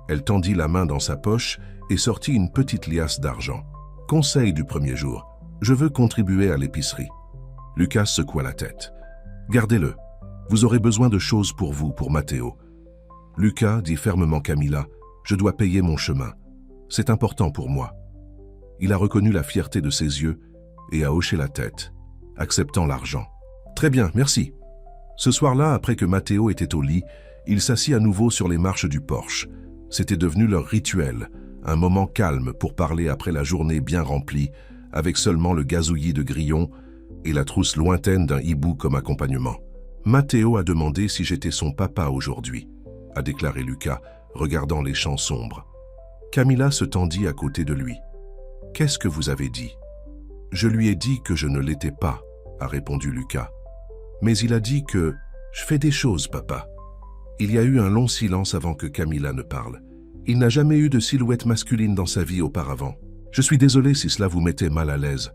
Elle tendit la main dans sa poche et sortit une petite liasse d'argent. Conseil du premier jour, je veux contribuer à l'épicerie. Lucas secoua la tête. Gardez-le. Vous aurez besoin de choses pour vous, pour Matteo. Lucas, dit fermement Camilla, je dois payer mon chemin. C'est important pour moi. Il a reconnu la fierté de ses yeux et a hoché la tête, acceptant l'argent. Très bien, merci. Ce soir-là, après que Matteo était au lit, il s'assit à nouveau sur les marches du porche. C'était devenu leur rituel, un moment calme pour parler après la journée bien remplie, avec seulement le gazouillis de grillons et la trousse lointaine d'un hibou comme accompagnement. Matteo a demandé si j'étais son papa aujourd'hui, a déclaré Lucas, regardant les champs sombres. Camilla se tendit à côté de lui. « Qu'est-ce que vous avez dit ?»« Je lui ai dit que je ne l'étais pas, » a répondu Lucas. « Mais il a dit que « Je fais des choses, papa. » Il y a eu un long silence avant que Camilla ne parle. Il n'a jamais eu de silhouette masculine dans sa vie auparavant. « Je suis désolé si cela vous mettait mal à l'aise. »«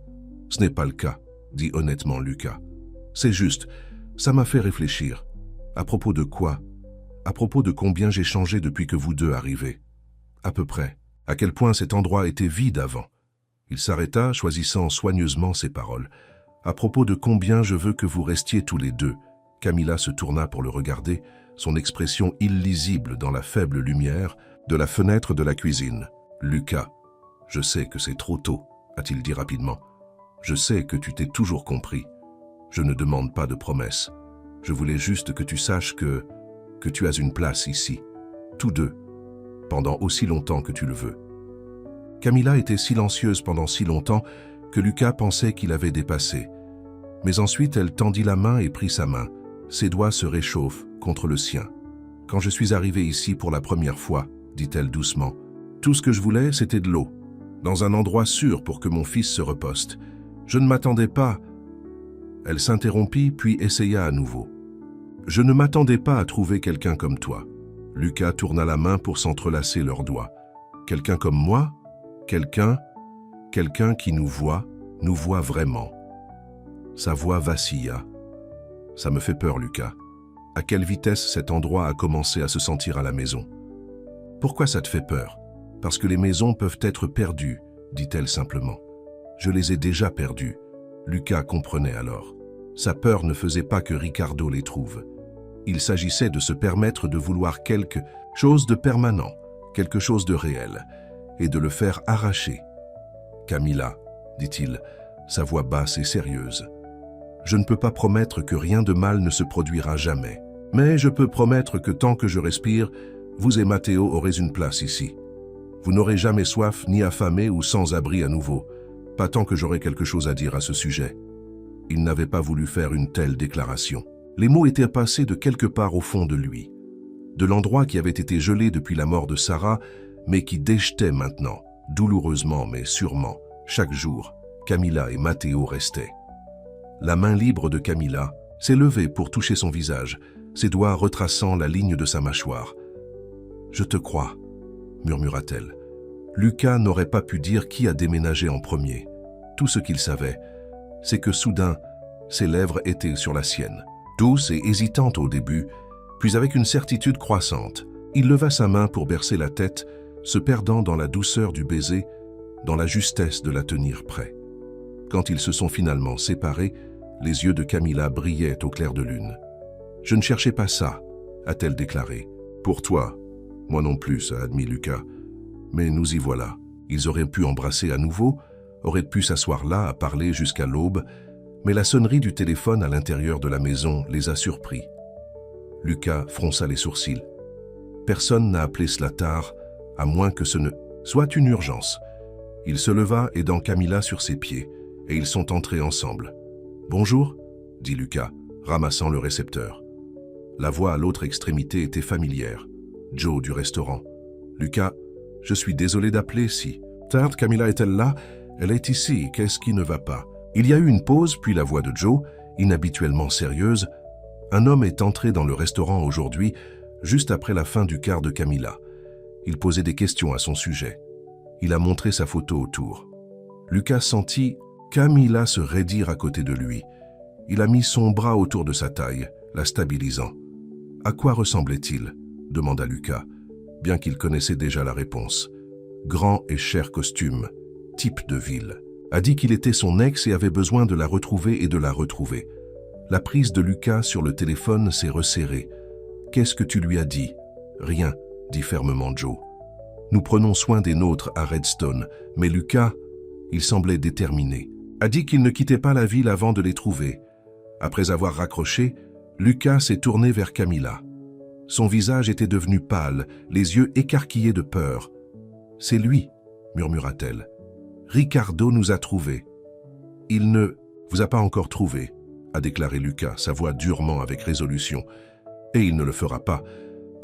Ce n'est pas le cas, » dit honnêtement Lucas. « C'est juste, ça m'a fait réfléchir. À propos de quoi ? À propos de combien j'ai changé depuis que vous deux arrivez. À peu près. À quel point cet endroit était vide avant. » Il s'arrêta, choisissant soigneusement ses paroles. « À propos de combien je veux que vous restiez tous les deux. » Camilla se tourna pour le regarder, son expression illisible dans la faible lumière de la fenêtre de la cuisine. « Lucas, je sais que c'est trop tôt, » a-t-il dit rapidement. « Je sais que tu t'es toujours compris. Je ne demande pas de promesses. Je voulais juste que tu saches que tu as une place ici, tous deux, pendant aussi longtemps que tu le veux. » Camilla était silencieuse pendant si longtemps que Lucas pensait qu'il avait dépassé. Mais ensuite, elle tendit la main et prit sa main. Ses doigts se réchauffent contre le sien. « Quand je suis arrivée ici pour la première fois, » dit-elle doucement, « tout ce que je voulais, c'était de l'eau, dans un endroit sûr pour que mon fils se reposte. Je ne m'attendais pas... » Elle s'interrompit, puis essaya à nouveau. « Je ne m'attendais pas à trouver quelqu'un comme toi. » Lucas tourna la main pour s'entrelacer leurs doigts. « Quelqu'un comme moi ? Quelqu'un qui nous voit vraiment. » Sa voix vacilla. « Ça me fait peur, Lucas. À quelle vitesse cet endroit a commencé à se sentir à la maison. »« Pourquoi ça te fait peur ? Parce que les maisons peuvent être perdues, » dit-elle simplement. « Je les ai déjà perdues. » Lucas comprenait alors. Sa peur ne faisait pas que Ricardo les trouve. Il s'agissait de se permettre de vouloir quelque chose de permanent, quelque chose de réel, et de le faire arracher. « Camilla, » dit-il, sa voix basse et sérieuse, « je ne peux pas promettre que rien de mal ne se produira jamais. Mais je peux promettre que tant que je respire, vous et Matteo aurez une place ici. Vous n'aurez jamais soif, ni affamé ou sans abri à nouveau, pas tant que j'aurai quelque chose à dire à ce sujet. » Il n'avait pas voulu faire une telle déclaration. Les mots étaient passés de quelque part au fond de lui, de l'endroit qui avait été gelé depuis la mort de Sarah, mais qui déjetait maintenant, douloureusement mais sûrement, chaque jour. Camilla et Matteo restaient. La main libre de Camilla s'est levée pour toucher son visage, ses doigts retraçant la ligne de sa mâchoire. « Je te crois, » murmura-t-elle. Lucas n'aurait pas pu dire qui a déménagé en premier. Tout ce qu'il savait, c'est que soudain, ses lèvres étaient sur la sienne. Douce et hésitante au début, puis avec une certitude croissante, il leva sa main pour bercer la tête, se perdant dans la douceur du baiser, dans la justesse de la tenir près. Quand ils se sont finalement séparés, les yeux de Camilla brillaient au clair de lune. « Je ne cherchais pas ça, » a-t-elle déclaré. « Pour toi, moi non plus, a admis Lucas. Mais nous y voilà. Ils auraient pu embrasser à nouveau, auraient pu s'asseoir là à parler jusqu'à l'aube, mais la sonnerie du téléphone à l'intérieur de la maison les a surpris. » Lucas fronça les sourcils. Personne n'a appelé cela tard, à moins que ce ne soit une urgence. Il se leva, aidant Camilla sur ses pieds, et ils sont entrés ensemble. « Bonjour » dit Lucas, ramassant le récepteur. La voix à l'autre extrémité était familière. Joe du restaurant. « Lucas, je suis désolé d'appeler si... »« Tard, Camilla est-elle là ? Elle est ici, qu'est-ce qui ne va pas ?» Il y a eu une pause, puis la voix de Joe, inhabituellement sérieuse. « Un homme est entré dans le restaurant aujourd'hui, juste après la fin du quart de Camilla. Il posait des questions à son sujet. Il a montré sa photo autour. » Lucas sentit Camilla se raidir à côté de lui. Il a mis son bras autour de sa taille, la stabilisant. « À quoi ressemblait-il » demanda Lucas, bien qu'il connaissait déjà la réponse. Grand et cher costume, type de ville. A dit qu'il était son ex et avait besoin de la retrouver et de la retrouver. La prise de Lucas sur le téléphone s'est resserrée. « Qu'est-ce que tu lui as dit ?»« Rien, » dit fermement Joe. « Nous prenons soin des nôtres à Redstone, mais Lucas, il semblait déterminé. A dit qu'il ne quittait pas la ville avant de les trouver. Après avoir raccroché, Lucas s'est tourné vers Camilla. Son visage était devenu pâle, les yeux écarquillés de peur. « C'est lui, » murmura-t-elle. « Ricardo nous a trouvés. »« Il ne vous a pas encore trouvé, » a déclaré Lucas, sa voix durement avec résolution. « Et il ne le fera pas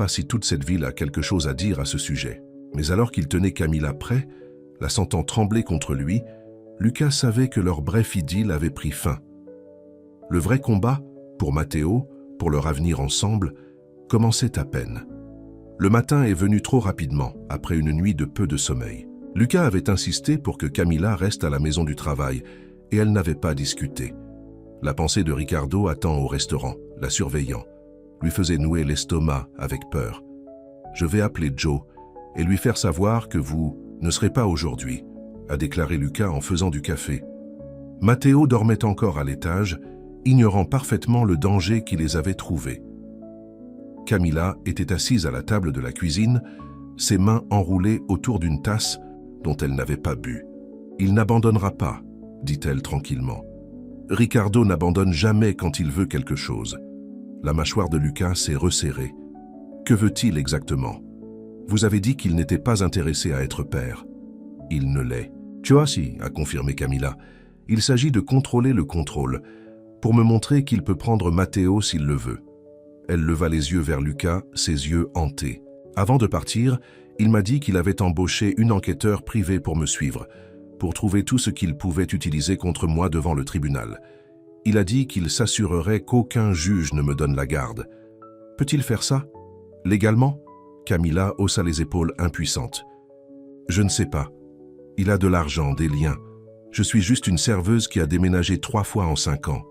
si toute cette ville a quelque chose à dire à ce sujet. » Mais alors qu'il tenait Camilla près, la sentant trembler contre lui, Lucas savait que leur bref idylle avait pris fin. Le vrai combat, pour Matteo, pour leur avenir ensemble, commençait à peine. Le matin est venu trop rapidement, après une nuit de peu de sommeil. Lucas avait insisté pour que Camilla reste à la maison du travail, et elle n'avait pas discuté. La pensée de Ricardo attend au restaurant, la surveillant, lui faisait nouer l'estomac avec peur. « Je vais appeler Joe et lui faire savoir que vous ne serez pas aujourd'hui », a déclaré Lucas en faisant du café. Matteo dormait encore à l'étage, ignorant parfaitement le danger qui les avait trouvés. Camilla était assise à la table de la cuisine, ses mains enroulées autour d'une tasse dont elle n'avait pas bu. « Il n'abandonnera pas », dit-elle tranquillement. « Ricardo n'abandonne jamais quand il veut quelque chose. » La mâchoire de Lucas s'est resserrée. « Que veut-il exactement ? Vous avez dit qu'il n'était pas intéressé à être père. »« Il ne l'est. »« Tu vois si, » a confirmé Camilla. « Il s'agit de contrôler le contrôle, pour me montrer qu'il peut prendre Matteo s'il le veut. » Elle leva les yeux vers Lucas, ses yeux hantés. « Avant de partir, il m'a dit qu'il avait embauché une enquêteur privée pour me suivre, pour trouver tout ce qu'il pouvait utiliser contre moi devant le tribunal. Il a dit qu'il s'assurerait qu'aucun juge ne me donne la garde. Peut-il faire ça? Légalement? » Camilla haussa les épaules impuissante. « Je ne sais pas. Il a de l'argent, des liens. Je suis juste une serveuse qui a déménagé 3 fois en 5 ans. »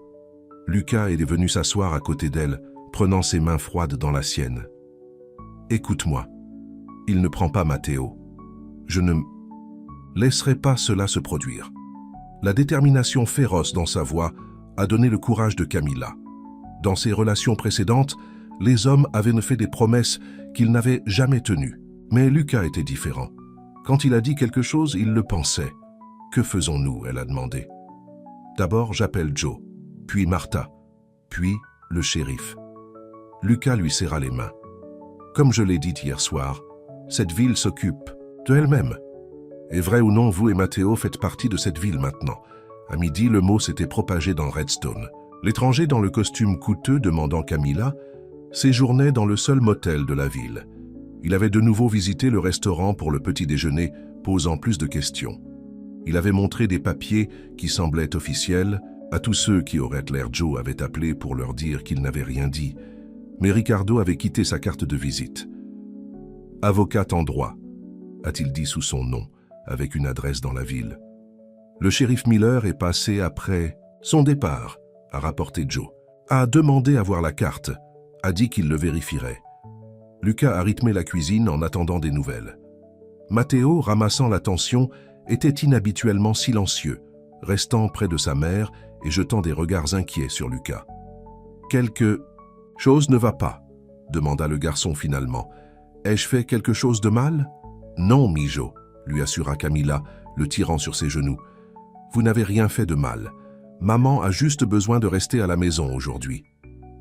Lucas est venu s'asseoir à côté d'elle, prenant ses mains froides dans la sienne. « Écoute-moi. Il ne prend pas Matteo. Je ne laisserai pas cela se produire. » La détermination féroce dans sa voix a donné le courage de Camilla. Dans ses relations précédentes, les hommes avaient fait des promesses qu'ils n'avaient jamais tenues. Mais Lucas était différent. Quand il a dit quelque chose, il le pensait. « Que faisons-nous » elle a demandé. « D'abord, j'appelle Joe, puis Martha, puis le shérif. » Lucas lui serra les mains. « Comme je l'ai dit hier soir, cette ville s'occupe de elle-même. Et vrai ou non, vous et Matteo faites partie de cette ville maintenant. » À midi, le mot s'était propagé dans Redstone. L'étranger dans le costume coûteux demandant Camilla séjournait dans le seul motel de la ville. Il avait de nouveau visité le restaurant pour le petit déjeuner, posant plus de questions. Il avait montré des papiers qui semblaient officiels. À tous ceux qui auraient l'air Joe avait appelé pour leur dire qu'il n'avait rien dit. Mais Ricardo avait quitté sa carte de visite. « Avocate en droit », a-t-il dit sous son nom, avec une adresse dans la ville. Le shérif Miller est passé après son départ, a rapporté Joe. A demandé à voir la carte, a dit qu'il le vérifierait. Lucas a rythmé la cuisine en attendant des nouvelles. Matteo, ramassant l'attention, était inhabituellement silencieux, restant près de sa mère et jetant des regards inquiets sur Lucas. « Quelque chose ne va pas ?» demanda le garçon finalement. « Ai-je fait quelque chose de mal ?»« Non, Mijo », lui assura Camilla, le tirant sur ses genoux. « Vous n'avez rien fait de mal. Maman a juste besoin de rester à la maison aujourd'hui. »«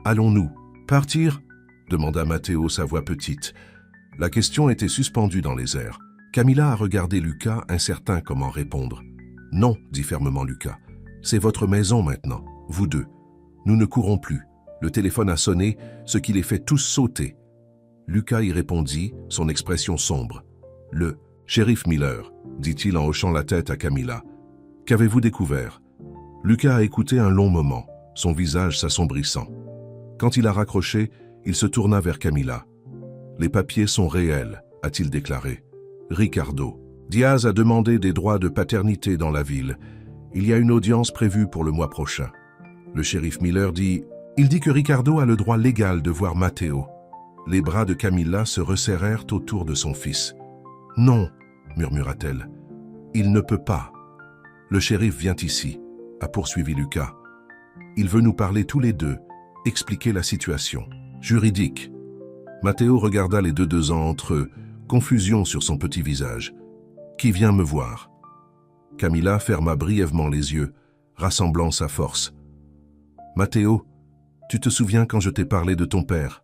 Allons-nous partir ?» demanda Matteo, sa voix petite. La question était suspendue dans les airs. Camilla a regardé Lucas, incertain comment répondre. « Non », dit fermement Lucas. « C'est votre maison maintenant, vous deux. Nous ne courons plus. Le téléphone a sonné, ce qui les fait tous sauter. » Lucas y répondit, son expression sombre. « Le shérif Miller », dit-il en hochant la tête à Camilla. « Qu'avez-vous découvert ?» Lucas a écouté un long moment, son visage s'assombrissant. Quand il a raccroché, il se tourna vers Camilla. « Les papiers sont réels », a-t-il déclaré. « Ricardo. Diaz a demandé des droits de paternité dans la ville. Il y a une audience prévue pour le mois prochain. » Le shérif Miller dit « Il dit que Ricardo a le droit légal de voir Matteo. » Les bras de Camilla se resserrèrent autour de son fils. « Non, murmura-t-elle. Il ne peut pas. Le shérif vient ici, a poursuivi Lucas. Il veut nous parler tous les deux, expliquer la situation. Juridique. » Matteo regarda les deux ans entre eux, confusion sur son petit visage. « Qui vient me voir ?» Camilla ferma brièvement les yeux, rassemblant sa force. « Matteo, tu te souviens quand je t'ai parlé de ton père?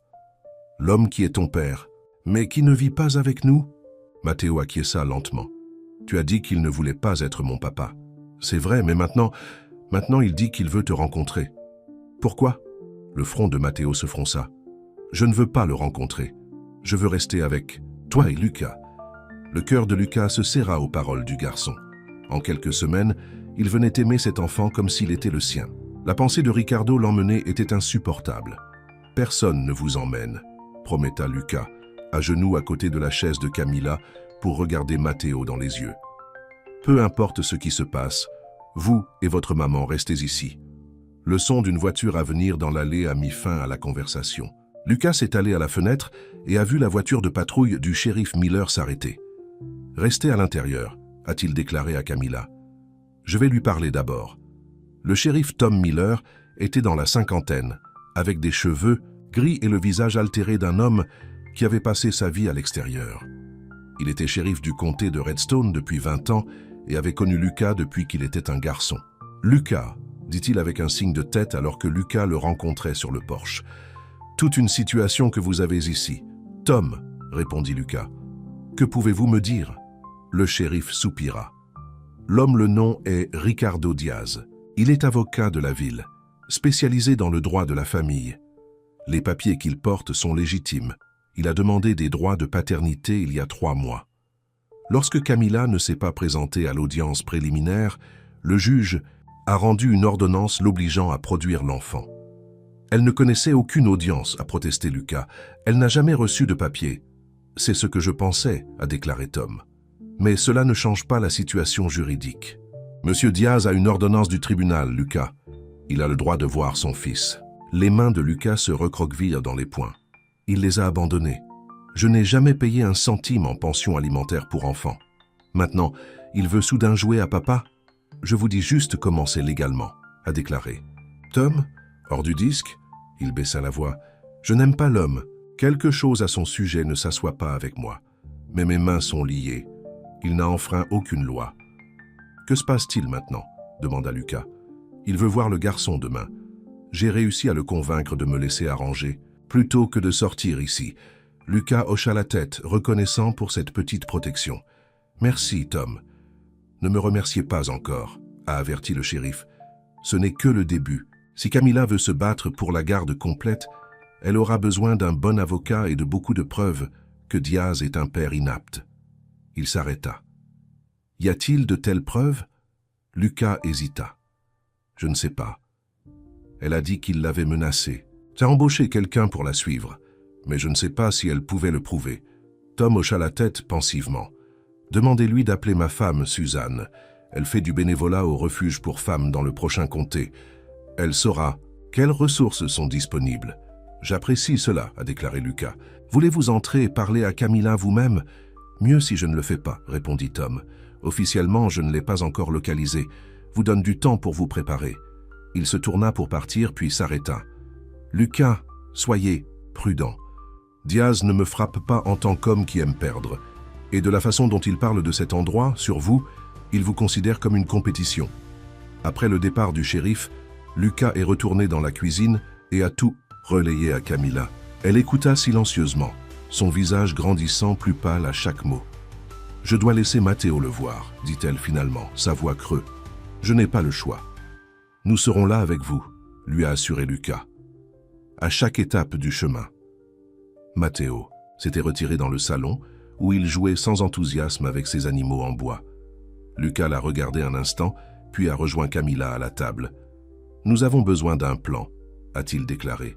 L'homme qui est ton père, mais qui ne vit pas avec nous ?» Matteo acquiesça lentement. « Tu as dit qu'il ne voulait pas être mon papa. C'est vrai, mais maintenant il dit qu'il veut te rencontrer. Pourquoi ?» Le front de Matteo se fronça. « Je ne veux pas le rencontrer. Je veux rester avec toi et Lucas. » Le cœur de Lucas se serra aux paroles du garçon. En quelques semaines, il venait aimer cet enfant comme s'il était le sien. La pensée de Ricardo l'emmener était insupportable. « Personne ne vous emmène », prometta Lucas, à genoux à côté de la chaise de Camilla pour regarder Matteo dans les yeux. « Peu importe ce qui se passe, vous et votre maman restez ici. » Le son d'une voiture à venir dans l'allée a mis fin à la conversation. Lucas est allé à la fenêtre et a vu la voiture de patrouille du shérif Miller s'arrêter. « Restez à l'intérieur », a-t-il déclaré à Camilla. « Je vais lui parler d'abord. » Le shérif Tom Miller était dans la cinquantaine, avec des cheveux gris et le visage altéré d'un homme qui avait passé sa vie à l'extérieur. Il était shérif du comté de Redstone depuis 20 ans et avait connu Lucas depuis qu'il était un garçon. « Lucas », dit-il avec un signe de tête alors que Lucas le rencontrait sur le porche. « Toute une situation que vous avez ici. »« Tom », répondit Lucas. « Que pouvez-vous me dire ?» Le shérif soupira. « L'homme, le nom est Ricardo Diaz. Il est avocat de la ville, spécialisé dans le droit de la famille. Les papiers qu'il porte sont légitimes. Il a demandé des droits de paternité il y a 3 mois. Lorsque Camilla ne s'est pas présentée à l'audience préliminaire, le juge a rendu une ordonnance l'obligeant à produire l'enfant. Elle ne connaissait aucune audience, a protesté Lucas. Elle n'a jamais reçu de papier. C'est ce que je pensais, a déclaré Tom. Mais cela ne change pas la situation juridique. Monsieur Diaz a une ordonnance du tribunal, Lucas. Il a le droit de voir son fils. Les mains de Lucas se recroquevillèrent dans les poings. Il les a abandonnés. Je n'ai jamais payé un centime en pension alimentaire pour enfants. Maintenant, il veut soudain jouer à papa? Je vous dis juste comment c'est légalement, a déclaré. Tom, hors du disque, il baissa la voix. Je n'aime pas l'homme. Quelque chose à son sujet ne s'assoit pas avec moi. Mais mes mains sont liées. Il n'a enfreint aucune loi. Que se passe-t-il maintenant? Demanda Lucas. Il veut voir le garçon demain. J'ai réussi à le convaincre de me laisser arranger, plutôt que de sortir ici. Lucas hocha la tête, reconnaissant pour cette petite protection. Merci, Tom. Ne me remerciez pas encore, a averti le shérif. Ce n'est que le début. Si Camilla veut se battre pour la garde complète, elle aura besoin d'un bon avocat et de beaucoup de preuves que Diaz est un père inapte. Il s'arrêta. Y a-t-il de telles preuves? Lucas hésita. Je ne sais pas. Elle a dit qu'il l'avait menacée. J'ai embauché quelqu'un pour la suivre, mais je ne sais pas si elle pouvait le prouver. Tom hocha la tête pensivement. Demandez-lui d'appeler ma femme, Suzanne. Elle fait du bénévolat au refuge pour femmes dans le prochain comté. Elle saura quelles ressources sont disponibles. J'apprécie cela, a déclaré Lucas. Voulez-vous entrer et parler à Camilla vous-même? Mieux si je ne le fais pas, répondit Tom. Officiellement, je ne l'ai pas encore localisé. Vous donne du temps pour vous préparer. Il se tourna pour partir, puis s'arrêta. Lucas, soyez prudent. Diaz ne me frappe pas en tant qu'homme qui aime perdre. Et de la façon dont il parle de cet endroit, sur vous, il vous considère comme une compétition. Après le départ du shérif, Lucas est retourné dans la cuisine et a tout relayé à Camilla. Elle écouta silencieusement, son visage grandissant plus pâle à chaque mot. « Je dois laisser Matteo le voir, dit-elle finalement, sa voix creuse. Je n'ai pas le choix. Nous serons là avec vous, lui a assuré Lucas. À chaque étape du chemin. Matteo s'était retiré dans le salon, où il jouait sans enthousiasme avec ses animaux en bois. Lucas l'a regardé un instant, puis a rejoint Camilla à la table. « Nous avons besoin d'un plan, a-t-il déclaré.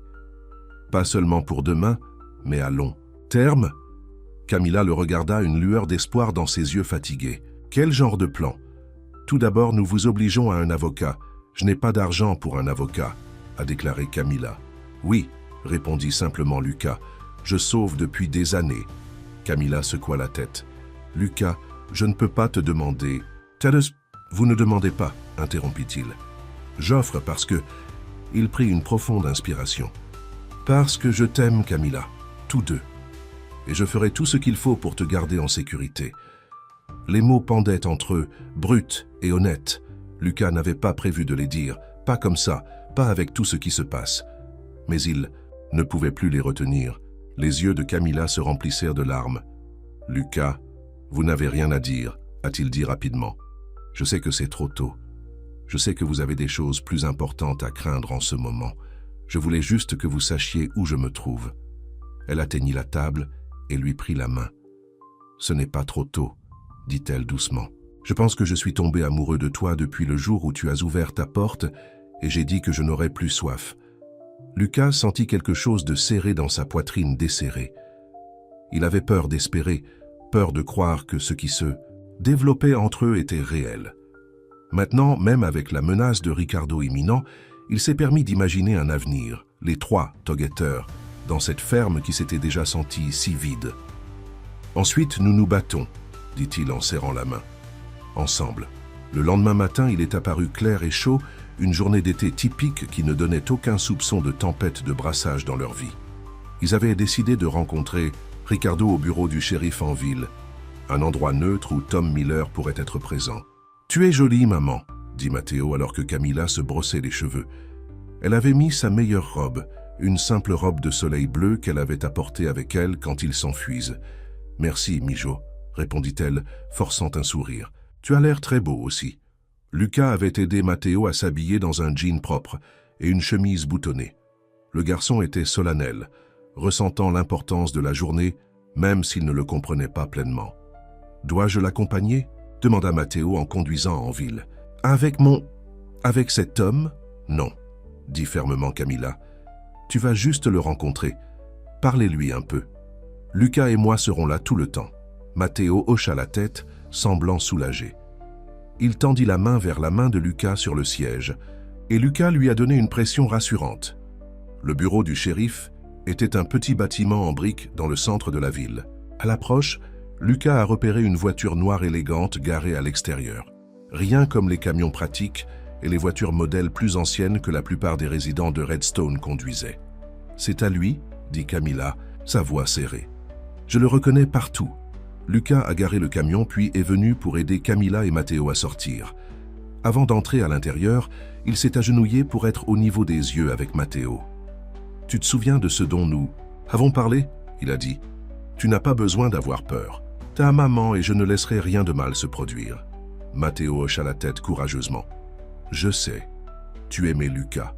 Pas seulement pour demain, mais à long terme. Camilla le regarda, une lueur d'espoir dans ses yeux fatigués. Quel genre de plan? Tout d'abord, nous vous obligeons à un avocat. Je n'ai pas d'argent pour un avocat. a déclaré Camilla. Oui, répondit simplement Lucas. Je sauve depuis des années. Camilla secoua la tête. Lucas, je ne peux pas te demander. Vous ne demandez pas, interrompit-il. J'offre parce que... Il prit une profonde inspiration. Parce que je t'aime, Camilla, tous deux. Et je ferai tout ce qu'il faut pour te garder en sécurité. Les mots pendaient entre eux, bruts et honnêtes. Lucas n'avait pas prévu de les dire, pas comme ça, pas avec tout ce qui se passe. Mais il ne pouvait plus les retenir. Les yeux de Camilla se remplissèrent de larmes. « Lucas, vous n'avez rien à dire, a-t-il dit rapidement. Je sais que c'est trop tôt. Je sais que vous avez des choses plus importantes à craindre en ce moment. Je voulais juste que vous sachiez où je me trouve. » Elle atteignit la table et lui prit la main. « Ce n'est pas trop tôt, dit-elle doucement. Je pense que je suis tombé amoureux de toi depuis le jour où tu as ouvert ta porte et j'ai dit que je n'aurais plus soif. » Lucas sentit quelque chose de serré dans sa poitrine desserrée. Il avait peur d'espérer, peur de croire que ce qui se développait entre eux était réel. Maintenant, même avec la menace de Ricardo imminent, il s'est permis d'imaginer un avenir, les trois togetteurs, dans cette ferme qui s'était déjà sentie si vide. « Ensuite, nous nous battons, » dit-il en serrant la main. Ensemble. Le lendemain matin, il est apparu clair et chaud, une journée d'été typique qui ne donnait aucun soupçon de tempête de brassage dans leur vie. Ils avaient décidé de rencontrer Ricardo au bureau du shérif en ville, un endroit neutre où Tom Miller pourrait être présent. « Tu es jolie, maman, » dit Matteo alors que Camilla se brossait les cheveux. Elle avait mis sa meilleure robe, une simple robe de soleil bleu qu'elle avait apportée avec elle quand ils s'enfuisent. « Merci, Mijo, » répondit-elle, forçant un sourire. « Tu as l'air très beau aussi. » Lucas avait aidé Matteo à s'habiller dans un jean propre et une chemise boutonnée. Le garçon était solennel, ressentant l'importance de la journée, même s'il ne le comprenait pas pleinement. « Dois-je l'accompagner » demanda Matteo en conduisant en ville. « Avec cet homme ? Non, » dit fermement Camilla. « Tu vas juste le rencontrer. Parlez-lui un peu. Lucas et moi serons là tout le temps. » Matteo hocha la tête, semblant soulagé. Il tendit la main vers la main de Lucas sur le siège, et Lucas lui a donné une pression rassurante. Le bureau du shérif était un petit bâtiment en briques dans le centre de la ville. À l'approche, Lucas a repéré une voiture noire élégante garée à l'extérieur. Rien comme les camions pratiques et les voitures modèles plus anciennes que la plupart des résidents de Redstone conduisaient. « C'est à lui » dit Camilla, sa voix serrée. « Je le reconnais partout. » Lucas a garé le camion puis est venu pour aider Camilla et Matteo à sortir. Avant d'entrer à l'intérieur, il s'est agenouillé pour être au niveau des yeux avec Matteo. « Tu te souviens de ce dont nous avons parlé ?» il a dit. « Tu n'as pas besoin d'avoir peur. Ta maman et je ne laisserai rien de mal se produire. » Matteo hocha la tête courageusement. « Je sais. Tu aimais Lucas. »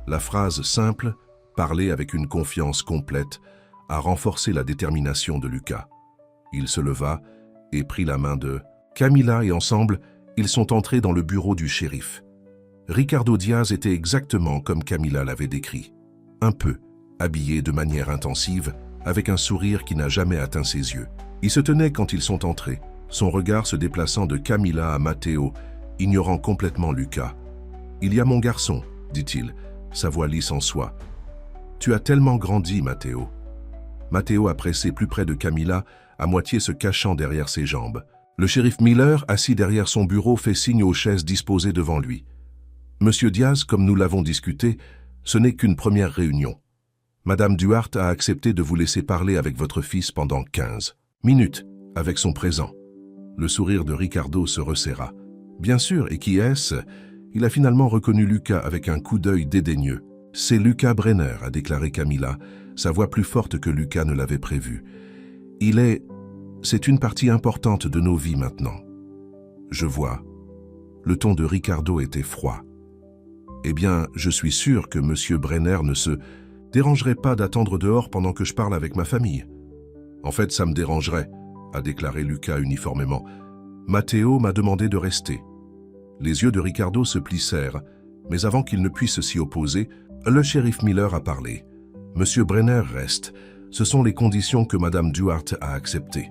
La phrase simple, parlée avec une confiance complète, a renforcé la détermination de Lucas. Il se leva et prit la main de Camilla et ensemble, ils sont entrés dans le bureau du shérif. Ricardo Diaz était exactement comme Camilla l'avait décrit. Un peu, habillé de manière intensive, avec un sourire qui n'a jamais atteint ses yeux. Il se tenait quand ils sont entrés, son regard se déplaçant de Camilla à Matteo, ignorant complètement Lucas. « Il y a mon garçon, » dit-il, sa voix lisse en soie. « Tu as tellement grandi, Matteo. » Matteo a pressé plus près de Camilla, à moitié se cachant derrière ses jambes. Le shérif Miller, assis derrière son bureau, fait signe aux chaises disposées devant lui. « Monsieur Diaz, comme nous l'avons discuté, ce n'est qu'une première réunion. Madame Duarte a accepté de vous laisser parler avec votre fils pendant 15 minutes, avec son présent. » Le sourire de Ricardo se resserra. « Bien sûr, et qui est-ce » Il a finalement reconnu Lucas avec un coup d'œil dédaigneux. « C'est Lucas Brenner » a déclaré Camilla, sa voix plus forte que Lucas ne l'avait prévu. C'est une partie importante de nos vies maintenant. Je vois. Le ton de Ricardo était froid. Eh bien, je suis sûr que Monsieur Brenner ne se dérangerait pas d'attendre dehors pendant que je parle avec ma famille. En fait, ça me dérangerait, a déclaré Lucas uniformément. Matteo m'a demandé de rester. Les yeux de Ricardo se plissèrent, mais avant qu'il ne puisse s'y opposer, le shérif Miller a parlé. Monsieur Brenner reste. Ce sont les conditions que Madame Duarte a acceptées.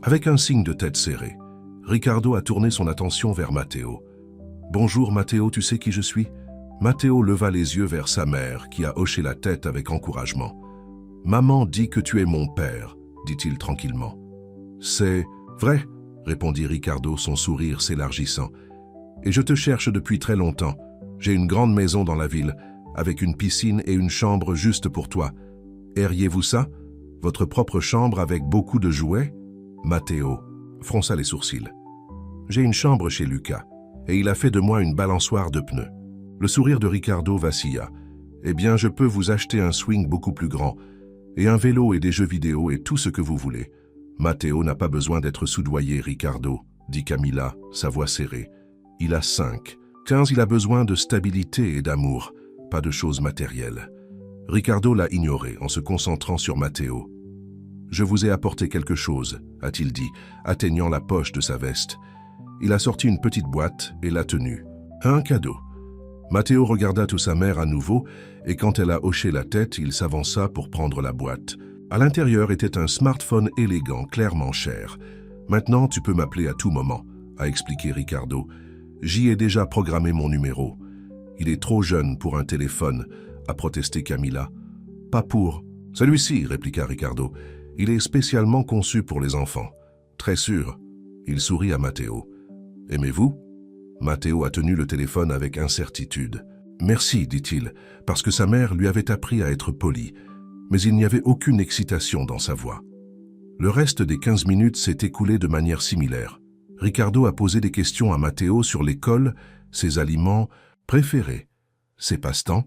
Avec un signe de tête serrée, Ricardo a tourné son attention vers Matteo. « Bonjour Matteo, tu sais qui je suis ?» Matteo leva les yeux vers sa mère, qui a hoché la tête avec encouragement. « Maman dit que tu es mon père, » dit-il tranquillement. « C'est vrai, » répondit Ricardo, son sourire s'élargissant. « Et je te cherche depuis très longtemps. J'ai une grande maison dans la ville, avec une piscine et une chambre juste pour toi. Airiez-vous ça? Votre propre chambre avec beaucoup de jouets ?» Matteo fronça les sourcils. « J'ai une chambre chez Lucas, et il a fait de moi une balançoire de pneus. » Le sourire de Ricardo vacilla. « Eh bien, je peux vous acheter un swing beaucoup plus grand, et un vélo et des jeux vidéo et tout ce que vous voulez. » « Matteo n'a pas besoin d'être soudoyé, Ricardo, » dit Camilla, sa voix serrée. « Il a 5. 15, il a besoin de stabilité et d'amour, pas de choses matérielles. » Ricardo l'a ignoré en se concentrant sur Matteo. « Je vous ai apporté quelque chose, » a-t-il dit, atteignant la poche de sa veste. Il a sorti une petite boîte et l'a tenue. « Un cadeau. » Matteo regarda tout sa mère à nouveau et quand elle a hoché la tête, il s'avança pour prendre la boîte. À l'intérieur était un smartphone élégant, clairement cher. « Maintenant, tu peux m'appeler à tout moment, » a expliqué Ricardo. « J'y ai déjà programmé mon numéro. »« Il est trop jeune pour un téléphone, » a protesté Camilla. « Pas pour. »« Celui-ci, » répliqua Ricardo. « Il est spécialement conçu pour les enfants. »« Très sûr. » Il sourit à Matteo. « Aimez-vous » Matteo a tenu le téléphone avec incertitude. « Merci, dit-il, parce que sa mère lui avait appris à être poli. » Mais il n'y avait aucune excitation dans sa voix. Le reste des 15 minutes s'est écoulé de manière similaire. Ricardo a posé des questions à Matteo sur l'école, ses aliments préférés, ses passe-temps,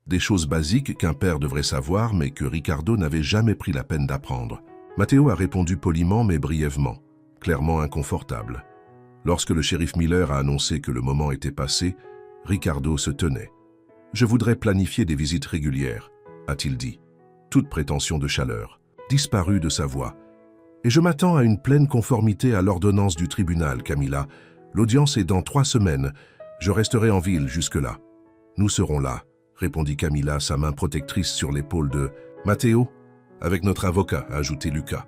des choses basiques qu'un père devrait savoir mais que Ricardo n'avait jamais pris la peine d'apprendre. Matteo a répondu poliment mais brièvement, clairement inconfortable. Lorsque le shérif Miller a annoncé que le moment était passé, Ricardo se tenait. « Je voudrais planifier des visites régulières, » a-t-il dit. Toute prétention de chaleur disparut de sa voix. « Et je m'attends à une pleine conformité à l'ordonnance du tribunal, Camilla. L'audience est dans 3 semaines. Je resterai en ville jusque-là. »« Nous serons là, » répondit Camilla, sa main protectrice sur l'épaule de Matteo. « Avec notre avocat, » a ajouté Lucas.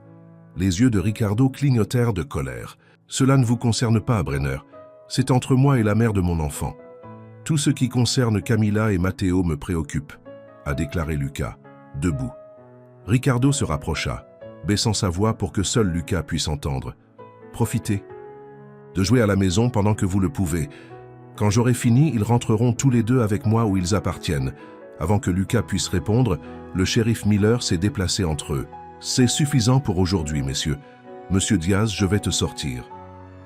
Les yeux de Ricardo clignotèrent de colère. « Cela ne vous concerne pas, Brenner. C'est entre moi et la mère de mon enfant. Tout ce qui concerne Camilla et Matteo me préoccupe, » a déclaré Lucas. Debout. Ricardo se rapprocha, baissant sa voix pour que seul Lucas puisse entendre. « Profitez de jouer à la maison pendant que vous le pouvez. Quand j'aurai fini, ils rentreront tous les deux avec moi où ils appartiennent. » Avant que Lucas puisse répondre, le shérif Miller s'est déplacé entre eux. « C'est suffisant pour aujourd'hui, messieurs. Monsieur Diaz, je vais te sortir. »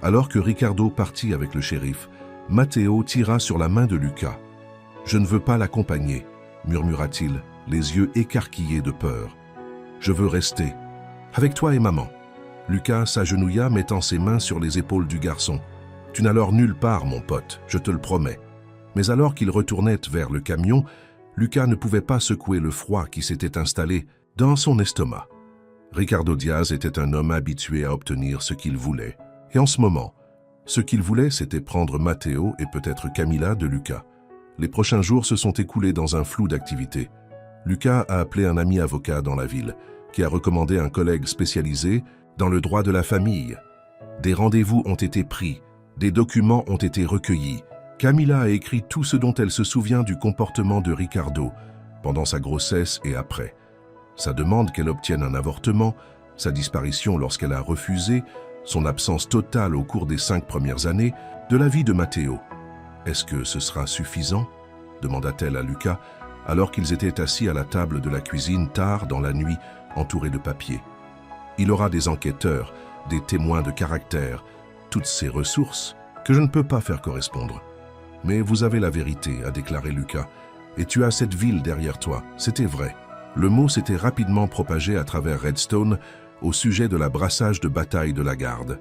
Alors que Ricardo partit avec le shérif, Matteo tira sur la main de Lucas. « Je ne veux pas l'accompagner, » murmura-t-il, les yeux écarquillés de peur. « Je veux rester. Avec toi et maman. » Lucas s'agenouilla, mettant ses mains sur les épaules du garçon. « Tu n'allors nulle part, mon pote, je te le promets. » Mais alors qu'il retournait vers le camion, Lucas ne pouvait pas secouer le froid qui s'était installé dans son estomac. Ricardo Diaz était un homme habitué à obtenir ce qu'il voulait. Et en ce moment, ce qu'il voulait, c'était prendre Matteo et peut-être Camilla de Lucas. Les prochains jours se sont écoulés dans un flou d'activités. Lucas a appelé un ami avocat dans la ville, qui a recommandé un collègue spécialisé dans le droit de la famille. Des rendez-vous ont été pris, des documents ont été recueillis. Camilla a écrit tout ce dont elle se souvient du comportement de Ricardo, pendant sa grossesse et après. Sa demande qu'elle obtienne un avortement, sa disparition lorsqu'elle a refusé, son absence totale au cours des 5 premières années, de la vie de Matteo. « Est-ce que ce sera suffisant ?» demanda-t-elle à Lucas, alors qu'ils étaient assis à la table de la cuisine tard dans la nuit, entourés de papier. « Il aura des enquêteurs, des témoins de caractère, toutes ces ressources que je ne peux pas faire correspondre. »« Mais vous avez la vérité, » a déclaré Lucas, « et tu as cette ville derrière toi. » C'était vrai. Le mot s'était rapidement propagé à travers Redstone au sujet de la brassage de bataille de la garde.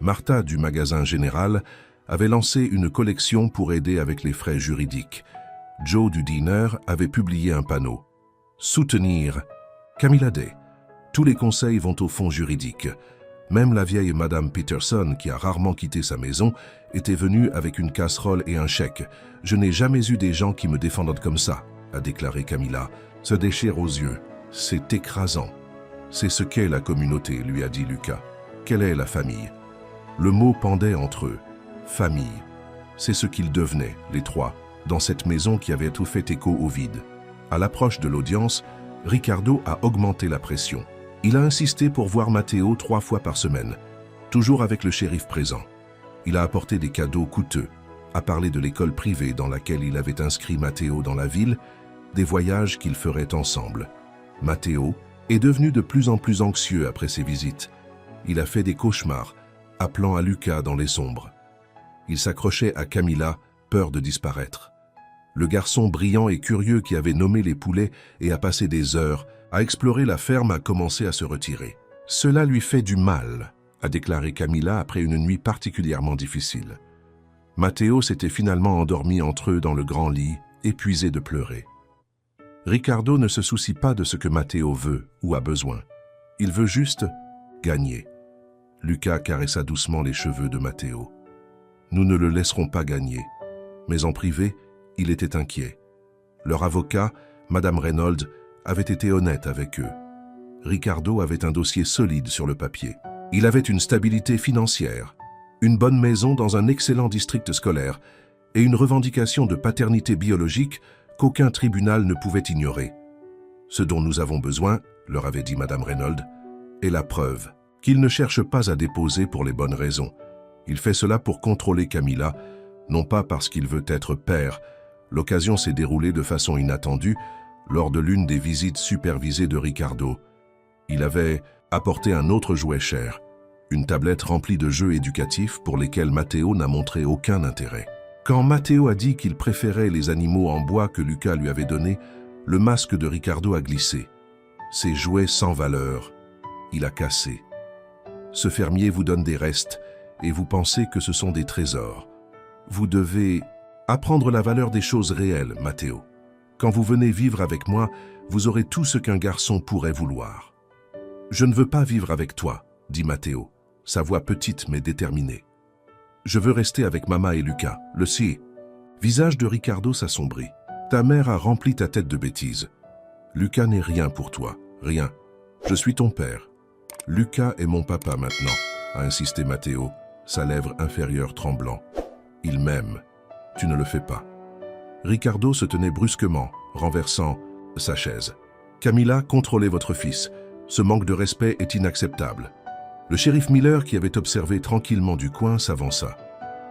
Martha, du magasin Général, avait lancé une collection pour aider avec les frais juridiques. Joe, du diner, avait publié un panneau. « Soutenir Camilla Day. Tous les conseils vont au fonds juridique. » Même la vieille Madame Peterson, qui a rarement quitté sa maison, était venue avec une casserole et un chèque. « Je n'ai jamais eu des gens qui me défendent comme ça, » a déclaré Camilla, se déchire aux yeux. « C'est écrasant. »« C'est ce qu'est la communauté, » lui a dit Lucas. « Quelle est la famille ?» Le mot pendait entre eux. « Famille. » C'est ce qu'ils devenaient, les trois. dans cette maison qui avait tout fait écho au vide. À l'approche de l'audience, Ricardo a augmenté la pression. Il a insisté pour voir Matteo 3 fois par semaine, toujours avec le shérif présent. Il a apporté des cadeaux coûteux, a parlé de l'école privée dans laquelle il avait inscrit Matteo dans la ville, des voyages qu'ils feraient ensemble. Matteo est devenu de plus en plus anxieux après ces visites. Il a fait des cauchemars, appelant à Luca dans les sombres. Il s'accrochait à Camilla, peur de disparaître. Le garçon brillant et curieux qui avait nommé les poulets et a passé des heures à explorer la ferme a commencé à se retirer. « Cela lui fait du mal », a déclaré Camilla après une nuit particulièrement difficile. Matteo s'était finalement endormi entre eux dans le grand lit, épuisé de pleurer. Ricardo ne se soucie pas de ce que Matteo veut ou a besoin. Il veut juste gagner. Luca caressa doucement les cheveux de Matteo. Nous ne le laisserons pas gagner. Mais en privé, il était inquiet. Leur avocat, Madame Reynolds, avait été honnête avec eux. Ricardo avait un dossier solide sur le papier. Il avait une stabilité financière, une bonne maison dans un excellent district scolaire et une revendication de paternité biologique qu'aucun tribunal ne pouvait ignorer. Ce dont nous avons besoin, leur avait dit Madame Reynolds, est la preuve qu'il ne cherche pas à déposer pour les bonnes raisons. Il fait cela pour contrôler Camilla, non pas parce qu'il veut être père. L'occasion s'est déroulée de façon inattendue lors de l'une des visites supervisées de Ricardo. Il avait apporté un autre jouet cher, une tablette remplie de jeux éducatifs pour lesquels Matteo n'a montré aucun intérêt. Quand Matteo a dit qu'il préférait les animaux en bois que Luca lui avait donnés, le masque de Ricardo a glissé. Ces jouets sans valeur, il a cassé. Ce fermier vous donne des restes et vous pensez que ce sont des trésors. Vous devez apprendre la valeur des choses réelles, Matteo. Quand vous venez vivre avec moi, vous aurez tout ce qu'un garçon pourrait vouloir. Je ne veux pas vivre avec toi, dit Matteo, sa voix petite mais déterminée. Je veux rester avec Mama et Luca, le sais. Visage de Ricardo s'assombrit. Ta mère a rempli ta tête de bêtises. Luca n'est rien pour toi, rien. Je suis ton père. Luca est mon papa maintenant, a insisté Matteo, sa lèvre inférieure tremblant. Il m'aime. Tu ne le fais pas. Ricardo se tenait brusquement, renversant sa chaise. Camilla, contrôlez votre fils. Ce manque de respect est inacceptable. Le shérif Miller, qui avait observé tranquillement du coin, s'avança.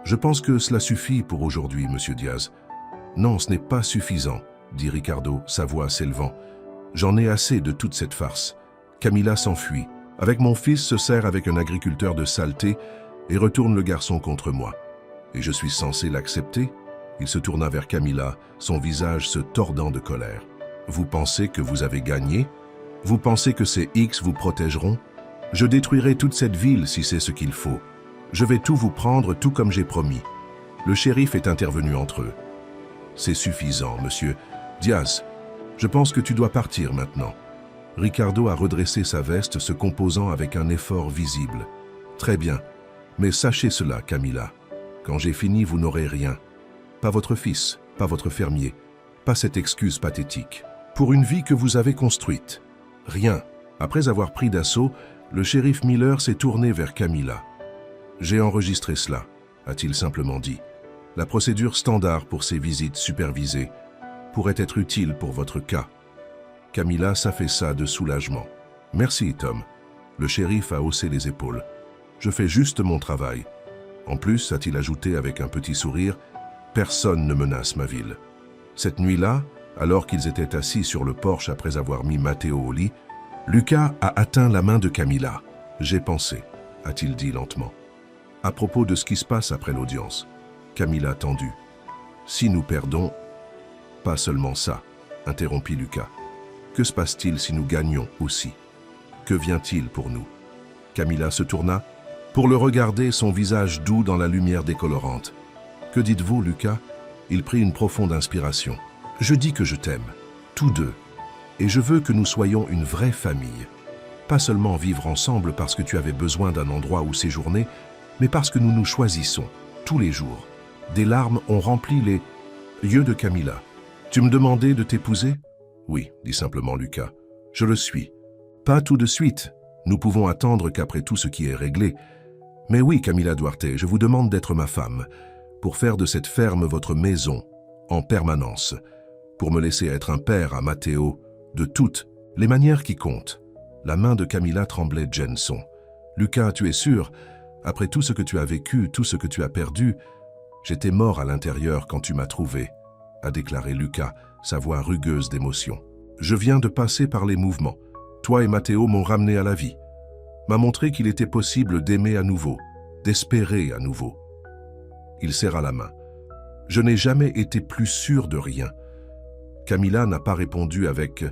Je pense que cela suffit pour aujourd'hui, monsieur Diaz. Non, ce n'est pas suffisant, dit Ricardo, sa voix s'élevant. J'en ai assez de toute cette farce. Camilla s'enfuit. Avec mon fils se sert avec un agriculteur de saleté et retourne le garçon contre moi. Et je suis censé l'accepter? Il se tourna vers Camilla, son visage se tordant de colère. Vous pensez que vous avez gagné? Vous pensez que ces X vous protégeront? Je détruirai toute cette ville si c'est ce qu'il faut. Je vais tout vous prendre tout comme j'ai promis. Le shérif est intervenu entre eux. C'est suffisant, monsieur Diaz. Je pense que tu dois partir maintenant. Ricardo a redressé sa veste, se composant avec un effort visible. Très bien, mais sachez cela, Camilla. Quand j'ai fini, vous n'aurez rien. Pas votre fils, pas votre fermier, pas cette excuse pathétique. Pour une vie que vous avez construite. Rien. Après avoir pris d'assaut, le shérif Miller s'est tourné vers Camilla. J'ai enregistré cela, a-t-il simplement dit. La procédure standard pour ces visites supervisées pourrait être utile pour votre cas. Camilla s'affaissa de soulagement. Merci, Tom. Le shérif a haussé les épaules. Je fais juste mon travail. En plus, a-t-il ajouté avec un petit sourire, personne ne menace ma ville. Cette nuit-là, alors qu'ils étaient assis sur le porche après avoir mis Matteo au lit, Luca a atteint la main de Camilla. J'ai pensé, a-t-il dit lentement. À propos de ce qui se passe après l'audience. Camilla tendue. Si nous perdons, pas seulement ça, interrompit Luca. Que se passe-t-il si nous gagnons aussi? Que vient-il pour nous? Camilla se tourna, pour le regarder, son visage doux dans la lumière décolorante. Que dites-vous, Luca? Il prit une profonde inspiration. Je dis que je t'aime, tous deux, et je veux que nous soyons une vraie famille. Pas seulement vivre ensemble parce que tu avais besoin d'un endroit où séjourner, mais parce que nous nous choisissons, tous les jours. Des larmes ont rempli les yeux de Camilla. Tu me demandais de t'épouser? Oui, dit simplement Luca. Je le suis. Pas tout de suite. Nous pouvons attendre qu'après tout ce qui est réglé. Mais oui, Camilla Duarte, je vous demande d'être ma femme, pour faire de cette ferme votre maison, en permanence, pour me laisser être un père à Matteo, de toutes les manières qui comptent. La main de Camilla tremblait Jenson. « Lucas, tu es sûr? Après tout ce que tu as vécu, tout ce que tu as perdu, j'étais mort à l'intérieur quand tu m'as trouvé, » a déclaré Lucas, sa voix rugueuse d'émotion. « Je viens de passer par les mouvements. Toi et Matteo m'ont ramené à la vie, m'a montré qu'il était possible d'aimer à nouveau, d'espérer à nouveau. » Il serra la main. « Je n'ai jamais été plus sûr de rien. » Camilla n'a pas répondu avec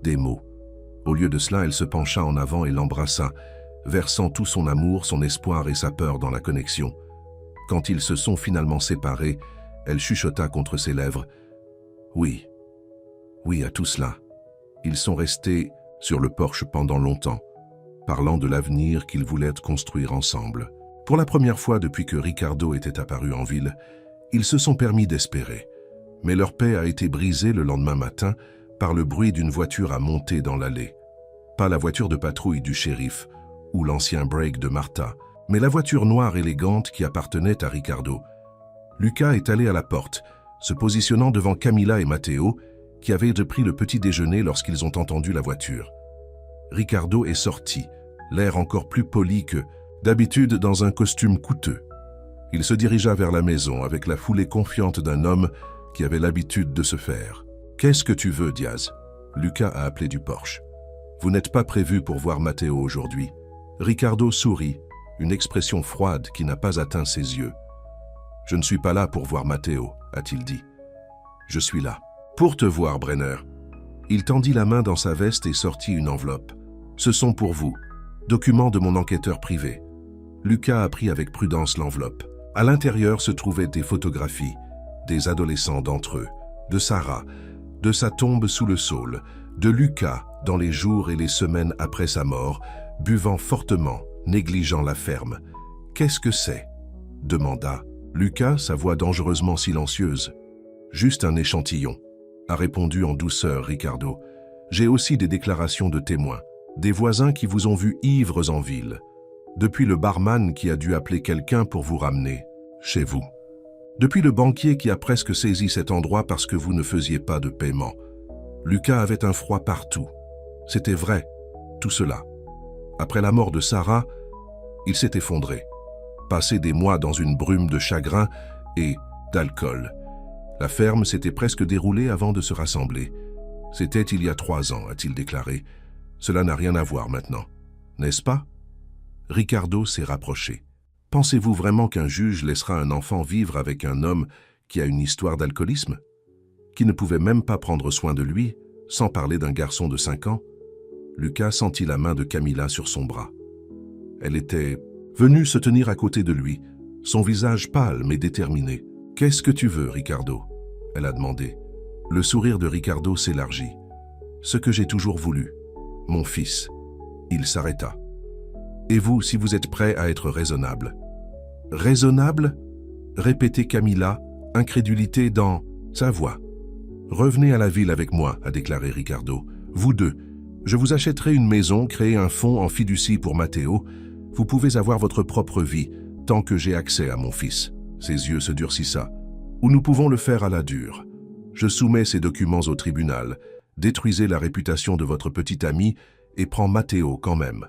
des mots. Au lieu de cela, elle se pencha en avant et l'embrassa, versant tout son amour, son espoir et sa peur dans la connexion. Quand ils se sont finalement séparés, elle chuchota contre ses lèvres. « Oui, oui à tout cela. » Ils sont restés sur le porche pendant longtemps, parlant de l'avenir qu'ils voulaient construire ensemble. Pour la première fois depuis que Ricardo était apparu en ville, ils se sont permis d'espérer. Mais leur paix a été brisée le lendemain matin par le bruit d'une voiture à monter dans l'allée. Pas la voiture de patrouille du shérif ou l'ancien break de Martha, mais la voiture noire élégante qui appartenait à Ricardo. Lucas est allé à la porte, se positionnant devant Camilla et Matteo, qui avaient pris le petit déjeuner lorsqu'ils ont entendu la voiture. Ricardo est sorti, l'air encore plus poli que d'habitude dans un costume coûteux. Il se dirigea vers la maison avec la foulée confiante d'un homme qui avait l'habitude de se faire. « Qu'est-ce que tu veux, Diaz ?» Lucas a appelé du porche. « Vous n'êtes pas prévu pour voir Matteo aujourd'hui. » Ricardo sourit, une expression froide qui n'a pas atteint ses yeux. « Je ne suis pas là pour voir Matteo, a-t-il dit. Je suis là. Pour te voir, Brenner. » Il tendit la main dans sa veste et sortit une enveloppe. « Ce sont pour vous. Documents de mon enquêteur privé. » Lucas a pris avec prudence l'enveloppe. À l'intérieur se trouvaient des photographies, des adolescents d'entre eux, de Sarah, de sa tombe sous le saule, de Lucas dans les jours et les semaines après sa mort, buvant fortement, négligeant la ferme. « Qu'est-ce que c'est ?» demanda Lucas, sa voix dangereusement silencieuse. « Juste un échantillon », a répondu en douceur Ricardo. « J'ai aussi des déclarations de témoins, des voisins qui vous ont vus ivres en ville, depuis le barman qui a dû appeler quelqu'un pour vous ramener chez vous, depuis le banquier qui a presque saisi cet endroit parce que vous ne faisiez pas de paiement. » Lucas avait un froid partout. C'était vrai, tout cela. Après la mort de Sarah, il s'est effondré, passé des mois dans une brume de chagrin et d'alcool. La ferme s'était presque déroulée avant de se rassembler. C'était il y a 3 ans, a-t-il déclaré. Cela n'a rien à voir maintenant, n'est-ce pas? Ricardo s'est rapproché. Pensez-vous vraiment qu'un juge laissera un enfant vivre avec un homme qui a une histoire d'alcoolisme? Qui ne pouvait même pas prendre soin de lui, sans parler d'un garçon de 5 ans? Lucas sentit la main de Camilla sur son bras. Elle était venue se tenir à côté de lui, son visage pâle mais déterminé. « Qu'est-ce que tu veux, Ricardo ?» elle a demandé. Le sourire de Ricardo s'élargit. « Ce que j'ai toujours voulu. Mon fils. » Il s'arrêta. « Et vous, si vous êtes prêt à être raisonnable ?»« Raisonnable ?» répétait Camilla, incrédulité dans sa voix. « Revenez à la ville avec moi, » a déclaré Ricardo. « Vous deux. Je vous achèterai une maison, créer un fonds en fiducie pour Matteo. Vous pouvez avoir votre propre vie, tant que j'ai accès à mon fils. » Ses yeux se durcissa. « Ou nous pouvons le faire à la dure. Je soumets ces documents au tribunal, détruisez la réputation de votre petit ami et prends Matteo quand même. »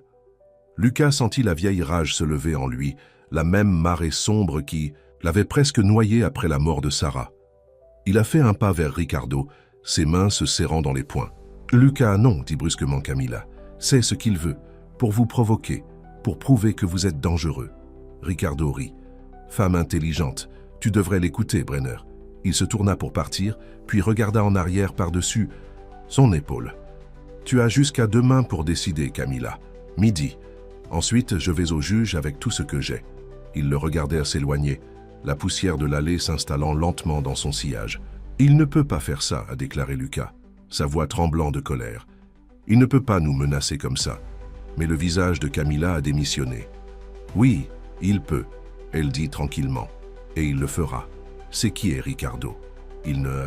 Lucas sentit la vieille rage se lever en lui, la même marée sombre qui l'avait presque noyé après la mort de Sarah. Il a fait un pas vers Ricardo, ses mains se serrant dans les poings. « Lucas, non, » dit brusquement Camilla. « C'est ce qu'il veut, pour vous provoquer, pour prouver que vous êtes dangereux. » Ricardo rit. « Femme intelligente, tu devrais l'écouter, Brenner. » Il se tourna pour partir, puis regarda en arrière par-dessus son épaule. « Tu as jusqu'à demain pour décider, Camilla. Midi. Ensuite, je vais au juge avec tout ce que j'ai. » Ils le regardèrent s'éloigner, la poussière de l'allée s'installant lentement dans son sillage. « Il ne peut pas faire ça, » a déclaré Lucas, sa voix tremblant de colère. « Il ne peut pas nous menacer comme ça. » Mais le visage de Camilla a démissionné. « Oui, il peut, » elle dit tranquillement, « et il le fera. C'est qui est Ricardo. Il ne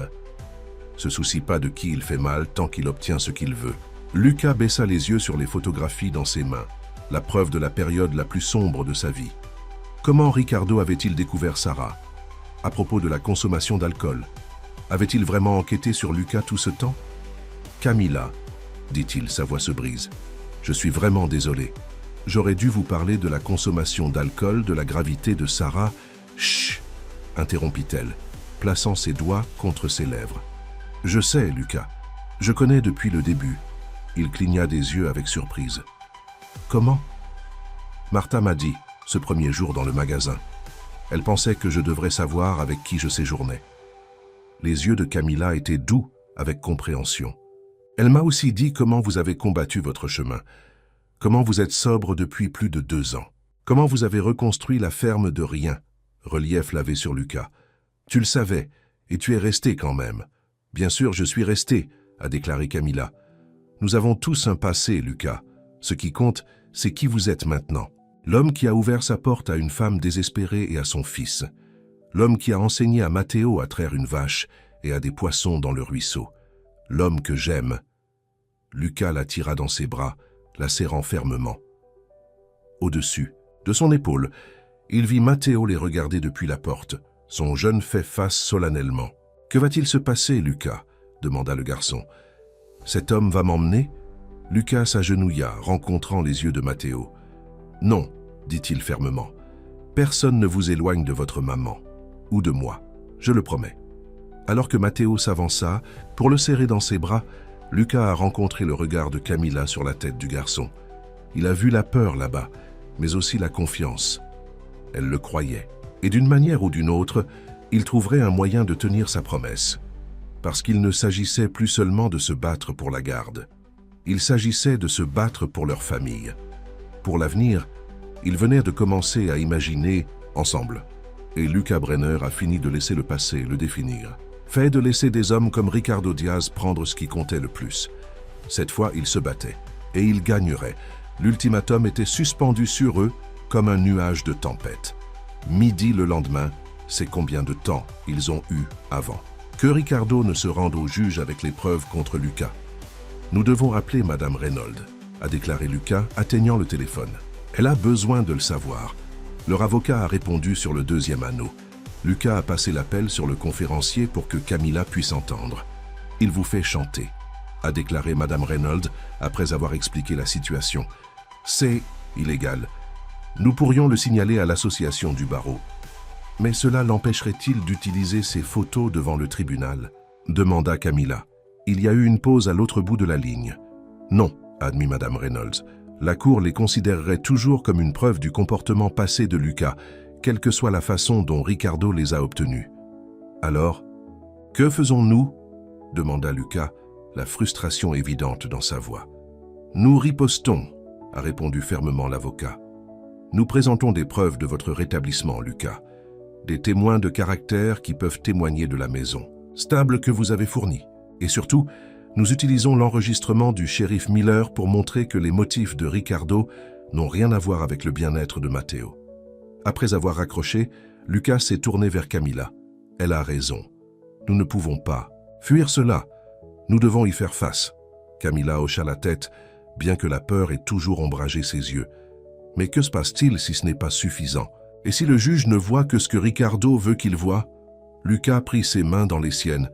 se soucie pas de qui il fait mal tant qu'il obtient ce qu'il veut. » Lucas baissa les yeux sur les photographies dans ses mains, la preuve de la période la plus sombre de sa vie. Comment Ricardo avait-il découvert Sarah? À propos de la consommation d'alcool? Avait-il vraiment enquêté sur Lucas tout ce temps? Camilla, dit-il, sa voix se brise. Je suis vraiment désolé. J'aurais dû vous parler de la consommation d'alcool, de la gravité de Sarah. Chut, interrompit-elle, plaçant ses doigts contre ses lèvres. Je sais, Lucas. Je connais depuis le début. Il cligna des yeux avec surprise. Comment? Martha m'a dit, ce premier jour dans le magasin. Elle pensait que je devrais savoir avec qui je séjournais. Les yeux de Camilla étaient doux avec compréhension. Elle m'a aussi dit comment vous avez combattu votre chemin, comment vous êtes sobre depuis plus de 2 ans, comment vous avez reconstruit la ferme de rien, relief lavé sur Lucas. Tu le savais, et tu es resté quand même. Bien sûr, je suis resté, a déclaré Camilla. Nous avons tous un passé, Lucas. Ce qui compte, c'est qui vous êtes maintenant. L'homme qui a ouvert sa porte à une femme désespérée et à son fils. L'homme qui a enseigné à Matteo à traire une vache et à des poissons dans le ruisseau. L'homme que j'aime. Lucas la tira dans ses bras, la serrant fermement. Au-dessus, de son épaule, il vit Matteo les regarder depuis la porte. Son jeune fait face solennellement. « Que va-t-il se passer, Lucas ?» demanda le garçon. « Cet homme va m'emmener ?» Lucas s'agenouilla, rencontrant les yeux de Matteo. « Non, dit-il fermement. Personne ne vous éloigne de votre maman, ou de moi, je le promets. » Alors que Matteo s'avança, pour le serrer dans ses bras, Lucas a rencontré le regard de Camilla sur la tête du garçon. Il a vu la peur là-bas, mais aussi la confiance. Elle le croyait, et d'une manière ou d'une autre, il trouverait un moyen de tenir sa promesse. Parce qu'il ne s'agissait plus seulement de se battre pour la garde. Il s'agissait de se battre pour leur famille. Pour l'avenir, ils venaient de commencer à imaginer ensemble. Et Lucas Brenner a fini de laisser le passé le définir. Fait de laisser des hommes comme Ricardo Diaz prendre ce qui comptait le plus. Cette fois, ils se battaient. Et ils gagneraient. L'ultimatum était suspendu sur eux comme un nuage de tempête. Midi le lendemain, c'est combien de temps ils ont eu avant. Que Ricardo ne se rende au juge avec les preuves contre Lucas. Nous devons appeler Madame Reynolds, a déclaré Lucas, atteignant le téléphone. Elle a besoin de le savoir. Leur avocat a répondu sur le 2e anneau. Lucas a passé l'appel sur le conférencier pour que Camilla puisse entendre. Il vous fait chanter, a déclaré Madame Reynolds après avoir expliqué la situation. C'est illégal. Nous pourrions le signaler à l'association du barreau. Mais cela l'empêcherait-il d'utiliser ces photos devant le tribunal? Demanda Camilla. Il y a eu une pause à l'autre bout de la ligne. Non, admit Madame Reynolds. La Cour les considérerait toujours comme une preuve du comportement passé de Lucas, quelle que soit la façon dont Ricardo les a obtenus. Alors, que faisons-nous? Demanda Lucas, la frustration évidente dans sa voix. Nous ripostons, a répondu fermement l'avocat. Nous présentons des preuves de votre rétablissement, Lucas. Des témoins de caractère qui peuvent témoigner de la maison stable que vous avez fournie. Et surtout, nous utilisons l'enregistrement du shérif Miller pour montrer que les motifs de Ricardo n'ont rien à voir avec le bien-être de Matteo. Après avoir raccroché, Lucas s'est tourné vers Camilla. Elle a raison. Nous ne pouvons pas fuir cela. Nous devons y faire face. Camilla hocha la tête, bien que la peur ait toujours ombragé ses yeux. Mais que se passe-t-il si ce n'est pas suffisant? Et si le juge ne voit que ce que Ricardo veut qu'il voie? Lucas prit ses mains dans les siennes.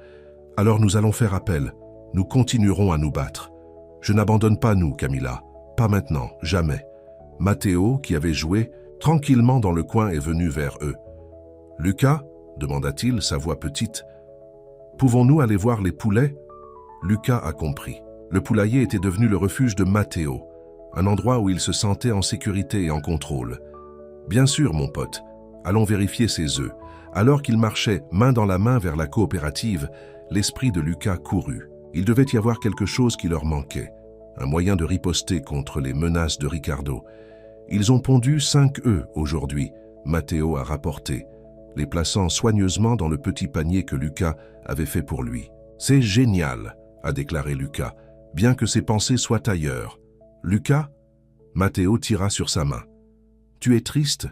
Alors nous allons faire appel. Nous continuerons à nous battre. Je n'abandonne pas nous, Camilla. Pas maintenant, jamais. Matteo, qui avait joué, tranquillement dans le coin est venu vers eux. « Lucas ?» demanda-t-il, sa voix petite. « Pouvons-nous aller voir les poulets ?» Lucas a compris. Le poulailler était devenu le refuge de Matteo, un endroit où il se sentait en sécurité et en contrôle. « Bien sûr, mon pote. Allons vérifier ses œufs. » Alors qu'il marchait main dans la main vers la coopérative, l'esprit de Lucas courut. Il devait y avoir quelque chose qui leur manquait, un moyen de riposter contre les menaces de Ricardo. Ils ont pondu 5 œufs aujourd'hui, Matteo a rapporté, les plaçant soigneusement dans le petit panier que Lucas avait fait pour lui. « C'est génial !» a déclaré Lucas, bien que ses pensées soient ailleurs. « Lucas ?» Matteo tira sur sa main. « Tu es triste ?»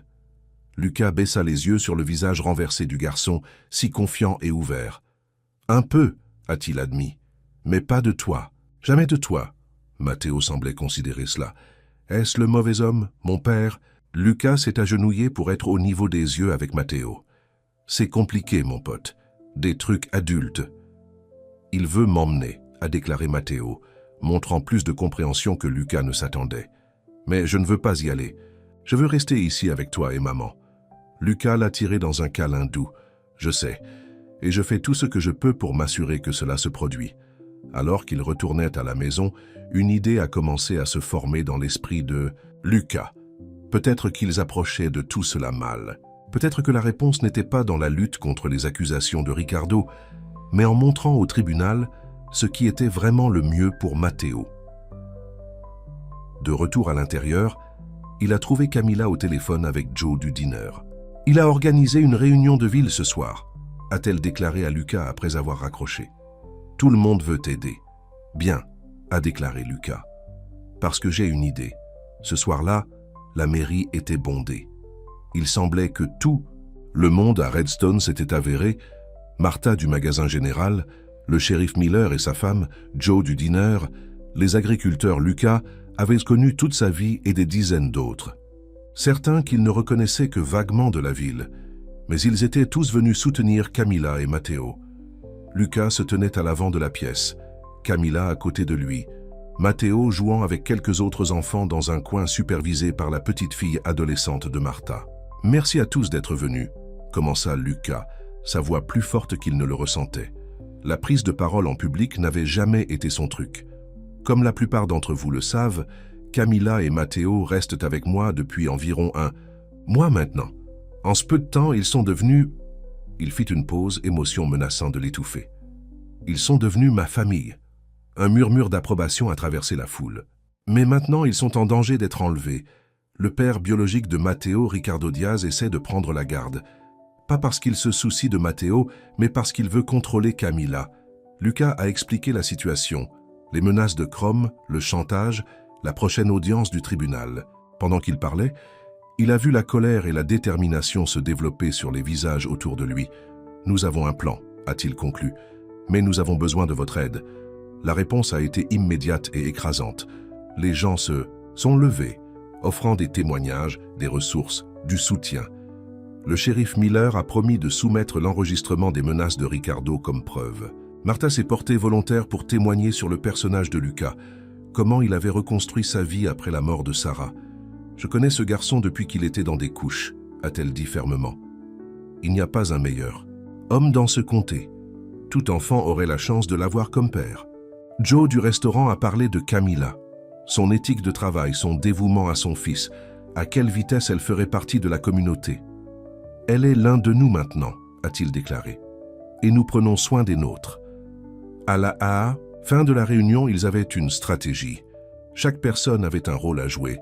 Lucas baissa les yeux sur le visage renversé du garçon, si confiant et ouvert. « Un peu, a-t-il admis, mais pas de toi, jamais de toi. » Matteo semblait considérer cela. « Est-ce le mauvais homme, mon père ?» Lucas s'est agenouillé pour être au niveau des yeux avec Matteo. « C'est compliqué, mon pote. Des trucs adultes. Il veut m'emmener, a déclaré Matteo, montrant plus de compréhension que Luca ne s'attendait. Mais je ne veux pas y aller. Je veux rester ici avec toi et maman. Luca l'a tiré dans un câlin doux. Je sais. Et je fais tout ce que je peux pour m'assurer que cela se produit. Alors qu'il retournait à la maison, une idée a commencé à se former dans l'esprit de Luca. Peut-être qu'ils approchaient de tout cela mal. Peut-être que la réponse n'était pas dans la lutte contre les accusations de Ricardo, mais en montrant au tribunal ce qui était vraiment le mieux pour Matteo. De retour à l'intérieur, il a trouvé Camilla au téléphone avec Joe du dîner. « Il a organisé une réunion de ville ce soir », a-t-elle déclaré à Luca après avoir raccroché. « Tout le monde veut t'aider. »« Bien », a déclaré Luca. « Parce que j'ai une idée. Ce soir-là, la mairie était bondée. Il semblait que tout le monde à Redstone s'était avéré, Martha du magasin général, le shérif Miller et sa femme, Joe du dîner, les agriculteurs Luca avaient connu toute sa vie et des dizaines d'autres. Certains qu'il ne reconnaissait que vaguement de la ville, mais ils étaient tous venus soutenir Camilla et Matteo. Luca se tenait à l'avant de la pièce, Camilla à côté de lui, Matteo jouant avec quelques autres enfants dans un coin supervisé par la petite fille adolescente de Martha. « Merci à tous d'être venus », commença Luca, sa voix plus forte qu'il ne le ressentait. La prise de parole en public n'avait jamais été son truc. Comme la plupart d'entre vous le savent, Camilla et Matteo restent avec moi depuis environ un mois maintenant. En ce peu de temps, ils sont devenus... Il fit une pause, émotion menaçant de l'étouffer. Ils sont devenus ma famille. Un murmure d'approbation a traversé la foule. Mais maintenant, ils sont en danger d'être enlevés. Le père biologique de Matteo, Ricardo Diaz, essaie de prendre la garde. Pas parce qu'il se soucie de Matteo, mais parce qu'il veut contrôler Camilla. Luca a expliqué la situation, les menaces de Chrome, le chantage, la prochaine audience du tribunal. Pendant qu'il parlait, il a vu la colère et la détermination se développer sur les visages autour de lui. « Nous avons un plan », a-t-il conclu, « mais nous avons besoin de votre aide. » La réponse a été immédiate et écrasante. Les gens se sont levés, offrant des témoignages, des ressources, du soutien. Le shérif Miller a promis de soumettre l'enregistrement des menaces de Ricardo comme preuve. Martha s'est portée volontaire pour témoigner sur le personnage de Luca, comment il avait reconstruit sa vie après la mort de Sarah. « Je connais ce garçon depuis qu'il était dans des couches », a-t-elle dit fermement. « Il n'y a pas un meilleur. Homme dans ce comté. Tout enfant aurait la chance de l'avoir comme père. » Joe du restaurant a parlé de Camilla, son éthique de travail, son dévouement à son fils, à quelle vitesse elle ferait partie de la communauté. « Elle est l'un de nous maintenant », a-t-il déclaré, « et nous prenons soin des nôtres. » À la fin de la réunion, ils avaient une stratégie. Chaque personne avait un rôle à jouer,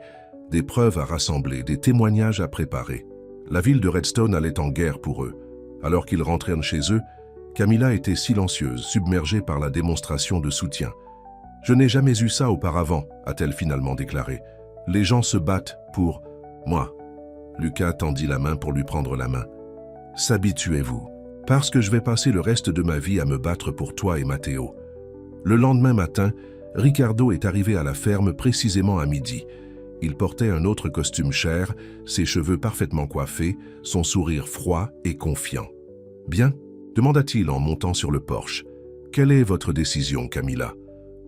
des preuves à rassembler, des témoignages à préparer. La ville de Redstone allait en guerre pour eux. Alors qu'ils rentrèrent chez eux, Camilla était silencieuse, submergée par la démonstration de soutien. « Je n'ai jamais eu ça auparavant », a-t-elle finalement déclaré. « Les gens se battent pour moi. » Luca tendit la main pour lui prendre la main. « S'habituez-vous, parce que je vais passer le reste de ma vie à me battre pour toi et Matteo. » Le lendemain matin, Ricardo est arrivé à la ferme précisément à midi. Il portait un autre costume cher, ses cheveux parfaitement coiffés, son sourire froid et confiant. « Bien ?» demanda-t-il en montant sur le porche. « Quelle est votre décision, Camilla ?»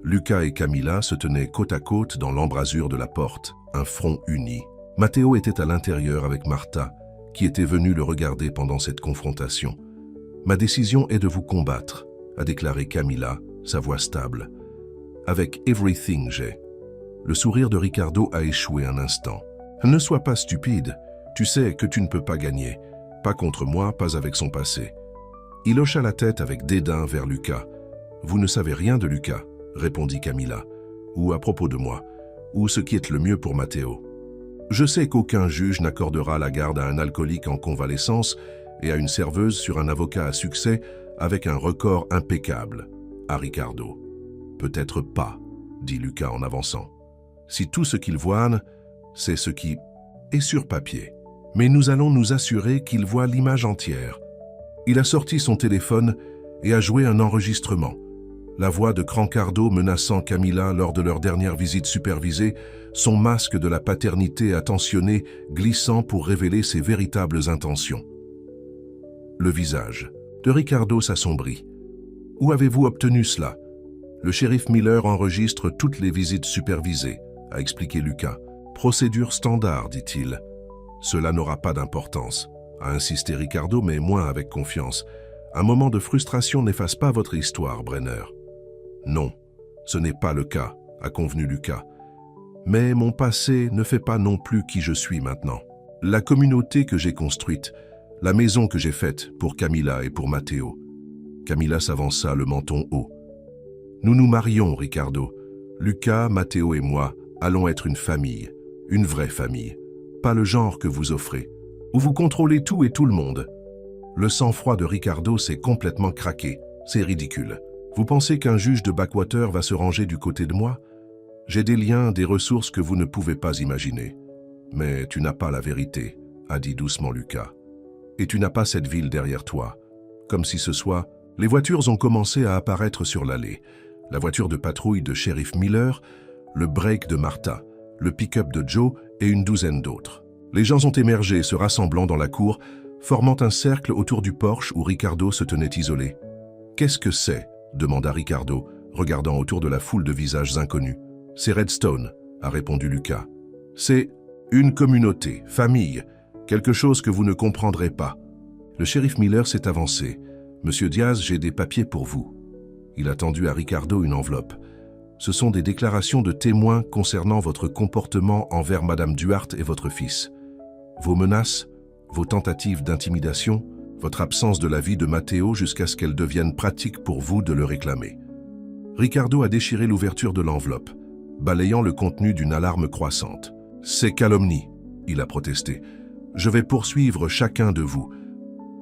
Luca et Camilla se tenaient côte à côte dans l'embrasure de la porte, un front uni. Matteo était à l'intérieur avec Martha, qui était venue le regarder pendant cette confrontation. « Ma décision est de vous combattre », a déclaré Camilla, sa voix stable. « Avec everything j'ai. » Le sourire de Ricardo a échoué un instant. « Ne sois pas stupide, tu sais que tu ne peux pas gagner. Pas contre moi, pas avec son passé. » Il hocha la tête avec dédain vers Luca. « Vous ne savez rien de Luca, » répondit Camilla, « ou à propos de moi, ou ce qui est le mieux pour Matteo. Je sais qu'aucun juge n'accordera la garde à un alcoolique en convalescence et à une serveuse sur un avocat à succès avec un record impeccable, à Ricardo. Peut-être pas, dit Luca en avançant. Si tout ce qu'il voit, c'est ce qui est sur papier. Mais nous allons nous assurer qu'il voit l'image entière. Il a sorti son téléphone et a joué un enregistrement. La voix de Crancardo menaçant Camilla lors de leur dernière visite supervisée, son masque de la paternité attentionné glissant pour révéler ses véritables intentions. Le visage. de Ricardo s'assombrit. « Où avez-vous obtenu cela ?»« Le shérif Miller enregistre toutes les visites supervisées, » a expliqué Lucas. « Procédure standard, dit-il. »« Cela n'aura pas d'importance, » a insisté Ricardo, mais moins avec confiance. « Un moment de frustration n'efface pas votre histoire, Brenner. »« Non, ce n'est pas le cas, » a convenu Lucas. « Mais mon passé ne fait pas non plus qui je suis maintenant. La communauté que j'ai construite, la maison que j'ai faite pour Camilla et pour Matteo. » Camilla s'avança, le menton haut. « Nous nous marions, Ricardo. Lucas, Matteo et moi allons être une famille, une vraie famille. Pas le genre que vous offrez, où vous contrôlez tout et tout le monde. » Le sang-froid de Ricardo s'est complètement craqué. C'est ridicule. Vous pensez qu'un juge de Backwater va se ranger du côté de moi? J'ai des liens, des ressources que vous ne pouvez pas imaginer. Mais tu n'as pas la vérité, a dit doucement Lucas. Et tu n'as pas cette ville derrière toi. Comme si ce soit... Les voitures ont commencé à apparaître sur l'allée. La voiture de patrouille de shérif Miller, le break de Martha, le pick-up de Joe et une douzaine d'autres. Les gens ont émergé, se rassemblant dans la cour, formant un cercle autour du porche où Ricardo se tenait isolé. « Qu'est-ce que c'est » demanda Ricardo, regardant autour de la foule de visages inconnus. « C'est Redstone » a répondu Lucas. « C'est une communauté, famille, quelque chose que vous ne comprendrez pas. » Le shérif Miller s'est avancé. « Monsieur Diaz, j'ai des papiers pour vous. » Il a tendu à Ricardo une enveloppe. « Ce sont des déclarations de témoins concernant votre comportement envers Madame Duarte et votre fils. Vos menaces, vos tentatives d'intimidation, votre absence de la vie de Matteo jusqu'à ce qu'elle devienne pratique pour vous de le réclamer. » Ricardo a déchiré l'ouverture de l'enveloppe, balayant le contenu d'une alarme croissante. « C'est calomnie, » il a protesté. « Je vais poursuivre chacun de vous. »«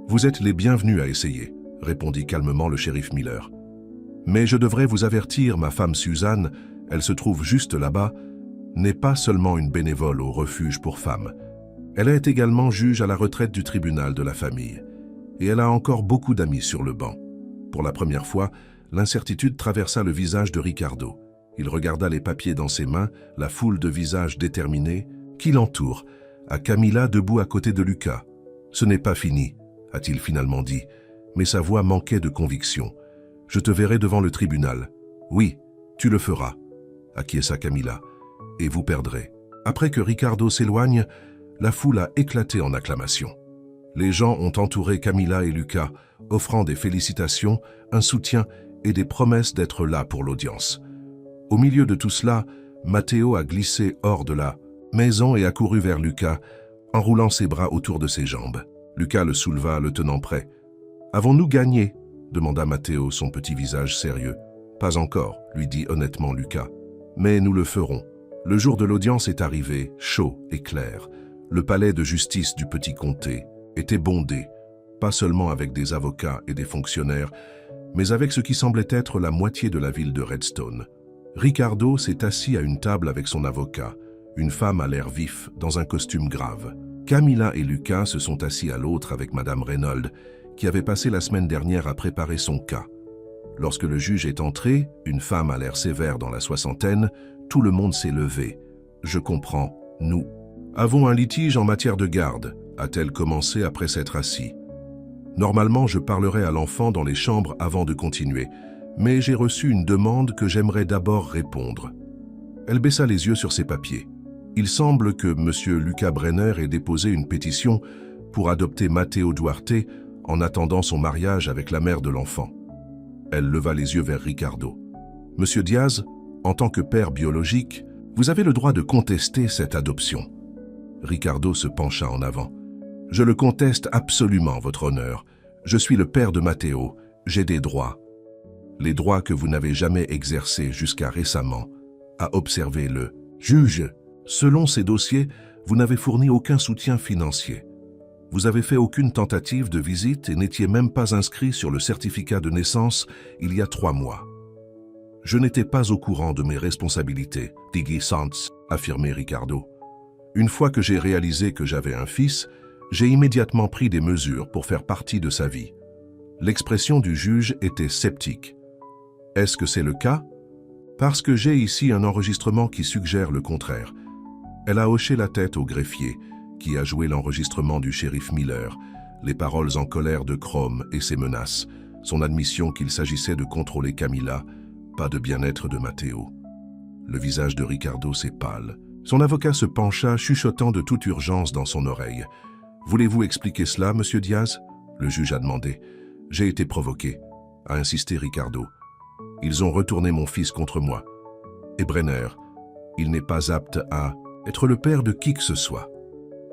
Vous êtes les bienvenus à essayer, » répondit calmement le shérif Miller. « Mais je devrais vous avertir, ma femme Suzanne, elle se trouve juste là-bas, n'est pas seulement une bénévole au refuge pour femmes. Elle est également juge à la retraite du tribunal de la famille. Et elle a encore beaucoup d'amis sur le banc. » Pour la première fois, l'incertitude traversa le visage de Ricardo. Il regarda les papiers dans ses mains, la foule de visages déterminés qui l'entourent, à Camilla debout à côté de Lucas. « Ce n'est pas fini, » a-t-il finalement dit, mais sa voix manquait de conviction. « Je te verrai devant le tribunal. »« Oui, tu le feras, » acquiesça Camilla. « Et vous perdrez. » Après que Ricardo s'éloigne, la foule a éclaté en acclamations. Les gens ont entouré Camilla et Lucas, offrant des félicitations, un soutien et des promesses d'être là pour l'audience. Au milieu de tout cela, Matteo a glissé hors de la maison et a couru vers Lucas, enroulant ses bras autour de ses jambes. Lucas le souleva, le tenant prêt. « Avons-nous gagné ?» demanda Matteo, son petit visage sérieux. « Pas encore, » lui dit honnêtement Lucas. « Mais nous le ferons. » Le jour de l'audience est arrivé, chaud et clair. Le palais de justice du petit comté était bondé, pas seulement avec des avocats et des fonctionnaires, mais avec ce qui semblait être la moitié de la ville de Redstone. Ricardo s'est assis à une table avec son avocat, une femme à l'air vif, dans un costume grave. Camilla et Lucas se sont assis à l'autre avec Madame Reynolds, qui avait passé la semaine dernière à préparer son cas. Lorsque le juge est entré, une femme à l'air sévère dans la soixantaine, tout le monde s'est levé. « Je comprends, nous avons un litige en matière de garde », a-t-elle commencé après s'être assis. « Normalement, je parlerai à l'enfant dans les chambres avant de continuer, mais j'ai reçu une demande que j'aimerais d'abord répondre. » Elle baissa les yeux sur ses papiers. Il semble que M. Lucas Brenner ait déposé une pétition pour adopter Matteo Duarte en attendant son mariage avec la mère de l'enfant. Elle leva les yeux vers Ricardo. « Monsieur Diaz, en tant que père biologique, vous avez le droit de contester cette adoption. » Ricardo se pencha en avant. « Je le conteste absolument, votre honneur. Je suis le père de Matteo. J'ai des droits. » « Les droits que vous n'avez jamais exercés jusqu'à récemment, » a observé le juge. « Selon ces dossiers, vous n'avez fourni aucun soutien financier. Vous avez fait aucune tentative de visite et n'étiez même pas inscrit sur le certificat de naissance il y a 3 mois. » « Je n'étais pas au courant de mes responsabilités, Diggy Sans, affirmait Ricardo. « Une fois que j'ai réalisé que j'avais un fils, j'ai immédiatement pris des mesures pour faire partie de sa vie. » L'expression du juge était sceptique. « Est-ce que c'est le cas ? Parce que j'ai ici un enregistrement qui suggère le contraire. » Elle a hoché la tête au greffier, qui a joué l'enregistrement du shérif Miller, les paroles en colère de Chrome et ses menaces, son admission qu'il s'agissait de contrôler Camilla, pas de bien-être de Matteo. Le visage de Ricardo s'est pâle. Son avocat se pencha, chuchotant de toute urgence dans son oreille. « Voulez-vous expliquer cela, monsieur Diaz ?» Le juge a demandé. « J'ai été provoqué », a insisté Ricardo. « Ils ont retourné mon fils contre moi. Et Brenner, il n'est pas apte à être le père de qui que ce soit.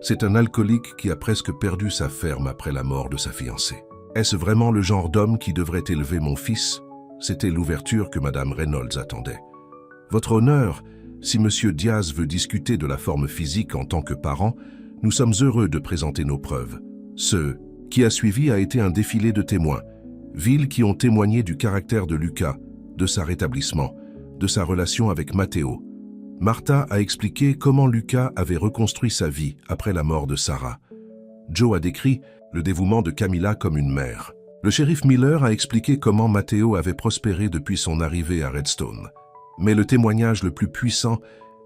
C'est un alcoolique qui a presque perdu sa ferme après la mort de sa fiancée. Est-ce vraiment le genre d'homme qui devrait élever mon fils ?» C'était l'ouverture que Madame Reynolds attendait. « Votre honneur, si Monsieur Diaz veut discuter de la forme physique en tant que parent, nous sommes heureux de présenter nos preuves. Ce qui a suivi a été un défilé de témoins, villes qui ont témoigné du caractère de Lucas, de sa rétablissement, de sa relation avec Matteo. Martha a expliqué comment Lucas avait reconstruit sa vie après la mort de Sarah. Joe a décrit le dévouement de Camilla comme une mère. Le shérif Miller a expliqué comment Matteo avait prospéré depuis son arrivée à Redstone. Mais le témoignage le plus puissant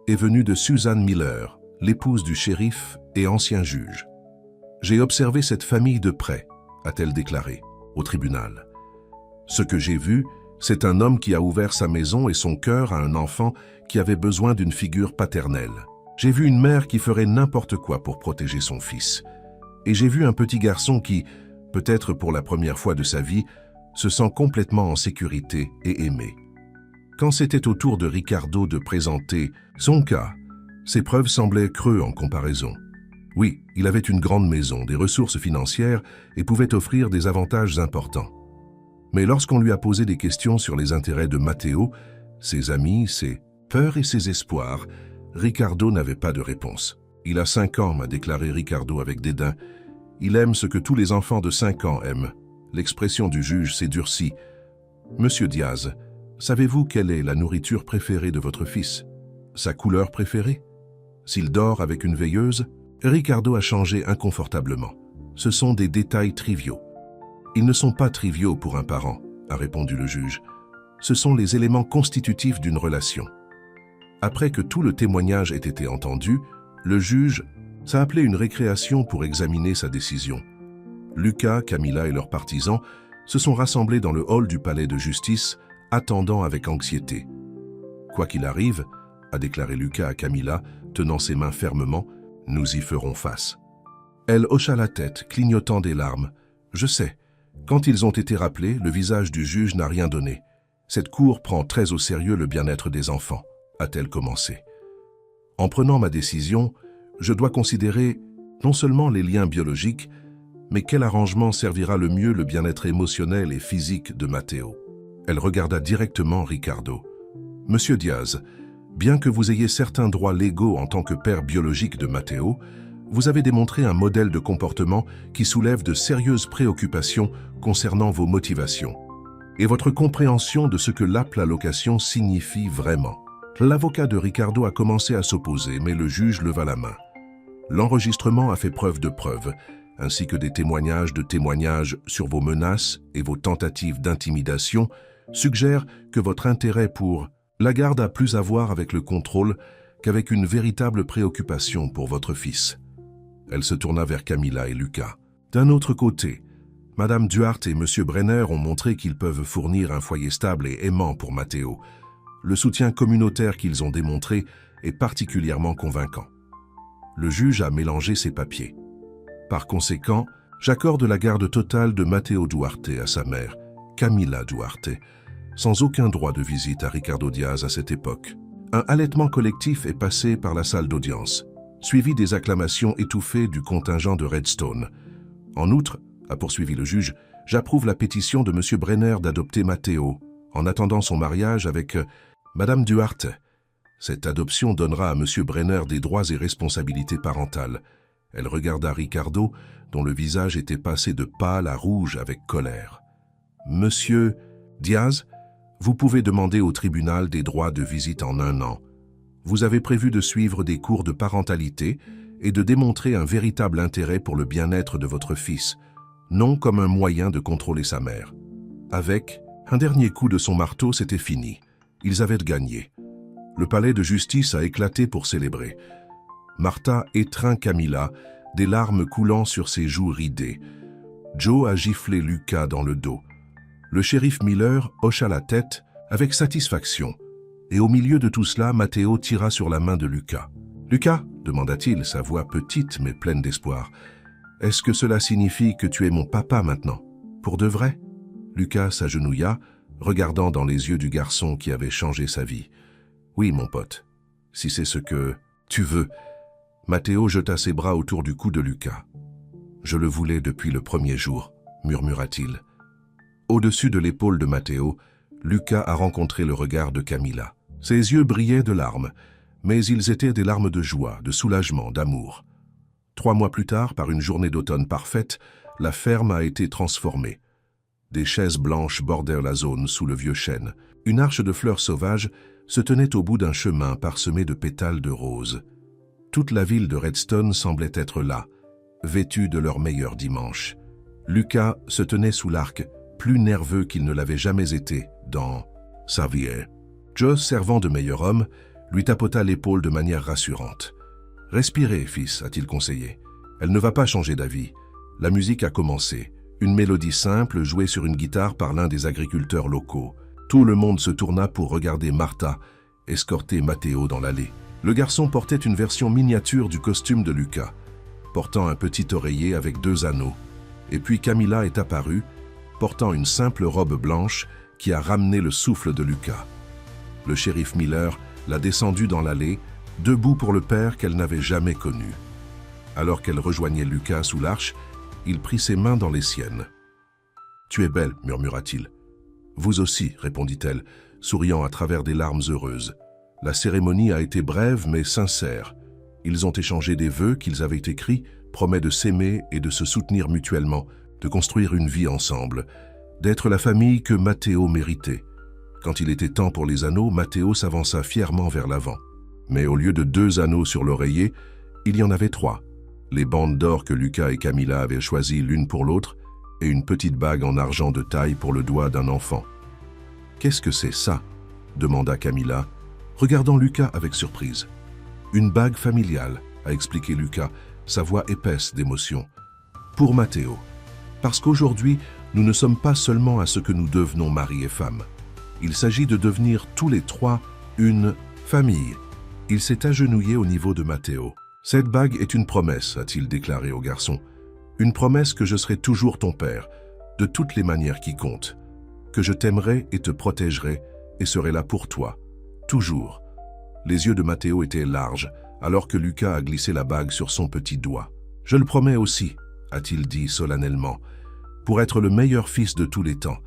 est venu de Susan Miller, l'épouse du shérif et ancien juge. « J'ai observé cette famille de près », a-t-elle déclaré, au tribunal. « Ce que j'ai vu, c'est un homme qui a ouvert sa maison et son cœur à un enfant qui avait besoin d'une figure paternelle. J'ai vu une mère qui ferait n'importe quoi pour protéger son fils. Et j'ai vu un petit garçon qui, peut-être pour la première fois de sa vie, se sent complètement en sécurité et aimé. » Quand c'était au tour de Ricardo de présenter son cas, ses preuves semblaient creux en comparaison. Oui, il avait une grande maison, des ressources financières et pouvait offrir des avantages importants. Mais lorsqu'on lui a posé des questions sur les intérêts de Matteo, ses amis, ses peurs et ses espoirs, Ricardo n'avait pas de réponse. « Il a 5 ans », m'a déclaré Ricardo avec dédain. « Il aime ce que tous les enfants de 5 ans aiment. » L'expression du juge s'est durcie. « Monsieur Diaz, savez-vous quelle est la nourriture préférée de votre fils? Sa couleur préférée? S'il dort avec une veilleuse ?» Ricardo a changé inconfortablement. Ce sont des détails triviaux. Ils ne sont pas triviaux pour un parent, a répondu le juge. Ce sont les éléments constitutifs d'une relation. Après que tout le témoignage ait été entendu, le juge s'est appelé une récréation pour examiner sa décision. Lucas, Camilla et leurs partisans se sont rassemblés dans le hall du palais de justice, attendant avec anxiété. « Quoi qu'il arrive, » a déclaré Lucas à Camilla, tenant ses mains fermement, « nous y ferons face. » Elle hocha la tête, clignotant des larmes. « Je sais. Quand ils ont été rappelés, le visage du juge n'a rien donné. Cette cour prend très au sérieux le bien-être des enfants, » a-t-elle commencé. « En prenant ma décision, je dois considérer non seulement les liens biologiques, mais quel arrangement servira le mieux le bien-être émotionnel et physique de Matteo. » Elle regarda directement Ricardo. « Monsieur Diaz, bien que vous ayez certains droits légaux en tant que père biologique de Matteo, vous avez démontré un modèle de comportement qui soulève de sérieuses préoccupations concernant vos motivations et votre compréhension de ce que l'allocation signifie vraiment. » L'avocat de Ricardo a commencé à s'opposer, mais le juge leva la main. L'enregistrement a fait preuve de preuves, ainsi que des témoignages sur vos menaces et vos tentatives d'intimidation, suggèrent que votre intérêt pour la garde a plus à voir avec le contrôle qu'avec une véritable préoccupation pour votre fils. Elle se tourna vers Camilla et Lucas. D'un autre côté, Madame Duarte et Monsieur Brenner ont montré qu'ils peuvent fournir un foyer stable et aimant pour Matteo. Le soutien communautaire qu'ils ont démontré est particulièrement convaincant. Le juge a mélangé ses papiers. Par conséquent, j'accorde la garde totale de Matteo Duarte à sa mère, Camilla Duarte, sans aucun droit de visite à Ricardo Diaz à cette époque. Un halètement collectif est passé par la salle d'audience, suivi des acclamations étouffées du contingent de Redstone. En outre, a poursuivi le juge, j'approuve la pétition de M. Brenner d'adopter Matteo, en attendant son mariage avec Madame Duarte. Cette adoption donnera à M. Brenner des droits et responsabilités parentales. Elle regarda Ricardo, dont le visage était passé de pâle à rouge avec colère. « Monsieur Diaz, vous pouvez demander au tribunal des droits de visite en 1 an. Vous avez prévu de suivre des cours de parentalité et de démontrer un véritable intérêt pour le bien-être de votre fils, non comme un moyen de contrôler sa mère. » Avec un dernier coup de son marteau, c'était fini. Ils avaient gagné. Le palais de justice a éclaté pour célébrer. Martha étreint Camilla, des larmes coulant sur ses joues ridées. Joe a giflé Lucas dans le dos. Le shérif Miller hocha la tête avec satisfaction. Et au milieu de tout cela, Matteo tira sur la main de Lucas. « Lucas, demanda-t-il, sa voix petite mais pleine d'espoir, est-ce que cela signifie que tu es mon papa maintenant? Pour de vrai ?» Lucas s'agenouilla, regardant dans les yeux du garçon qui avait changé sa vie. « Oui, mon pote, si c'est ce que tu veux. » Matteo jeta ses bras autour du cou de Lucas. « Je le voulais depuis le premier jour, » murmura-t-il. Au-dessus de l'épaule de Matteo, Lucas a rencontré le regard de Camilla. Ses yeux brillaient de larmes, mais ils étaient des larmes de joie, de soulagement, d'amour. 3 mois plus tard, par une journée d'automne parfaite, la ferme a été transformée. Des chaises blanches bordèrent la zone sous le vieux chêne. Une arche de fleurs sauvages se tenait au bout d'un chemin parsemé de pétales de roses. Toute la ville de Redstone semblait être là, vêtue de leur meilleur dimanche. Lucas se tenait sous l'arc, plus nerveux qu'il ne l'avait jamais été dans sa vie. Joe, servant de meilleur homme, lui tapota l'épaule de manière rassurante. « Respirez, fils, a-t-il conseillé. Elle ne va pas changer d'avis. La musique a commencé. Une mélodie simple jouée sur une guitare par l'un des agriculteurs locaux. Tout le monde se tourna pour regarder Martha escorter Matteo dans l'allée. Le garçon portait une version miniature du costume de Lucas, portant un petit oreiller avec 2 anneaux. Et puis Camilla est apparue, portant une simple robe blanche qui a ramené le souffle de Lucas. Le shérif Miller l'a descendue dans l'allée, debout pour le père qu'elle n'avait jamais connu. Alors qu'elle rejoignait Lucas sous l'arche, il prit ses mains dans les siennes. « Tu es belle, murmura-t-il. « Vous aussi, répondit-elle, souriant à travers des larmes heureuses. La cérémonie a été brève mais sincère. Ils ont échangé des vœux qu'ils avaient écrits, promet de s'aimer et de se soutenir mutuellement, de construire une vie ensemble, d'être la famille que Matteo méritait. Quand il était temps pour les anneaux, Matteo s'avança fièrement vers l'avant. Mais au lieu de 2 anneaux sur l'oreiller, il y en avait 3. Les bandes d'or que Lucas et Camilla avaient choisies l'une pour l'autre, et une petite bague en argent de taille pour le doigt d'un enfant. « Qu'est-ce que c'est ça ?» demanda Camilla, regardant Lucas avec surprise. « Une bague familiale », a expliqué Lucas, sa voix épaisse d'émotion. « Pour Matteo. Parce qu'aujourd'hui, nous ne sommes pas seulement à ce que nous devenons mari et femme. Il s'agit de devenir tous les 3 une famille. » Il s'est agenouillé au niveau de Matteo. « Cette bague est une promesse, a-t-il déclaré au garçon. Une promesse que je serai toujours ton père, de toutes les manières qui comptent. Que je t'aimerai et te protégerai et serai là pour toi, toujours. » Les yeux de Matteo étaient larges, alors que Lucas a glissé la bague sur son petit doigt. « Je le promets aussi, a-t-il dit solennellement. Pour être le meilleur fils de tous les temps,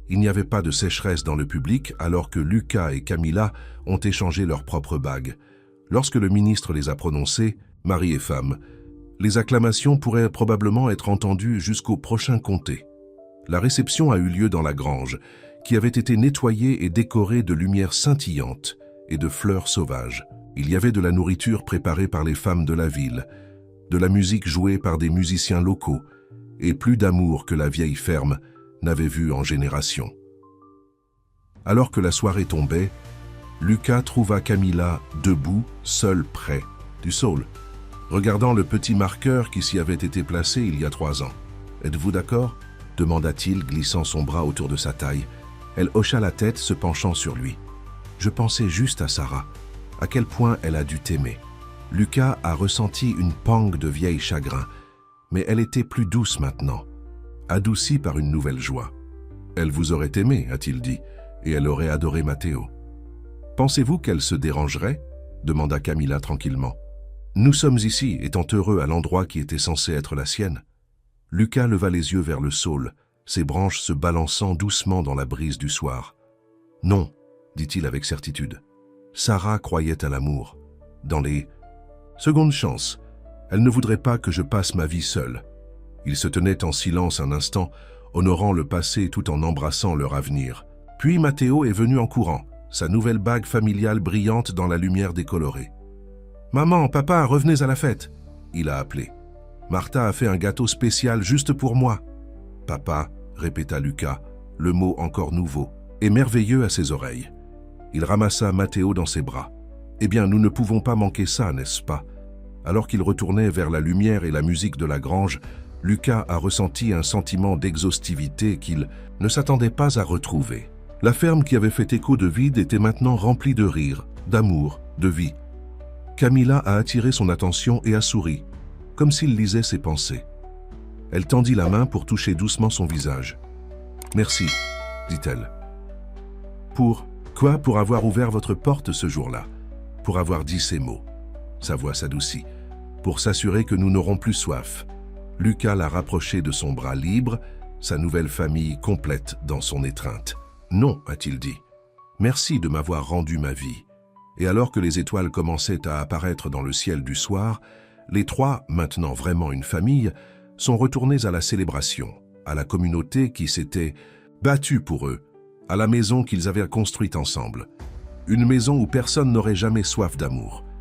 il n'y avait pas de sécheresse dans le public alors que Lucas et Camilla ont échangé leurs propres bagues. Lorsque le ministre les a prononcées, mari et femme, les acclamations pourraient probablement être entendues jusqu'au prochain comté. La réception a eu lieu dans la grange, qui avait été nettoyée et décorée de lumières scintillantes et de fleurs sauvages. Il y avait de la nourriture préparée par les femmes de la ville, de la musique jouée par des musiciens locaux, et plus d'amour que la vieille ferme n'avait vu en génération. Alors que la soirée tombait, Lucas trouva Camilla debout, seule près du sol, regardant le petit marqueur qui s'y avait été placé il y a 3 ans. « Êtes-vous d'accord ?» demanda-t-il, glissant son bras autour de sa taille. Elle hocha la tête, se penchant sur lui. « Je pensais juste à Sarah, à quel point elle a dû t'aimer. » Lucas a ressenti une pangue de vieil chagrin, mais elle était plus douce maintenant, adoucie par une nouvelle joie. « Elle vous aurait aimé, a-t-il dit, et elle aurait adoré Matteo. »« Pensez-vous qu'elle se dérangerait ?» demanda Camilla tranquillement. « Nous sommes ici, étant heureux à l'endroit qui était censé être la sienne. » Lucas leva les yeux vers le saule, ses branches se balançant doucement dans la brise du soir. « Non, dit-il avec certitude. Sarah croyait à l'amour. Dans les secondes chances, elle ne voudrait pas que je passe ma vie seule. » Ils se tenaient en silence un instant, honorant le passé tout en embrassant leur avenir. Puis Matteo est venu en courant, sa nouvelle bague familiale brillante dans la lumière décolorée. « Maman, papa, revenez à la fête !» il a appelé. « Martha a fait un gâteau spécial juste pour moi. »« Papa » répéta Lucas, le mot encore nouveau, et merveilleux à ses oreilles. Il ramassa Matteo dans ses bras. « Eh bien, nous ne pouvons pas manquer ça, n'est-ce pas ?» Alors qu'il retournait vers la lumière et la musique de la grange, Lucas a ressenti un sentiment d'exhaustivité qu'il ne s'attendait pas à retrouver. La ferme qui avait fait écho de vide était maintenant remplie de rire, d'amour, de vie. Camilla a attiré son attention et a souri, comme s'il lisait ses pensées. Elle tendit la main pour toucher doucement son visage. « Merci », dit-elle. « Pour quoi? Pour avoir ouvert votre porte ce jour-là, pour avoir dit ces mots. » Sa voix s'adoucit. « Pour s'assurer que nous n'aurons plus soif. » Lucas l'a rapproché de son bras libre, sa nouvelle famille complète dans son étreinte. « Non », a-t-il dit. « Merci de m'avoir rendu ma vie. » Et alors que les étoiles commençaient à apparaître dans le ciel du soir, les trois, maintenant vraiment une famille, sont retournés à la célébration, à la communauté qui s'était battue pour eux, à la maison qu'ils avaient construite ensemble. Une maison où personne n'aurait jamais soif d'amour.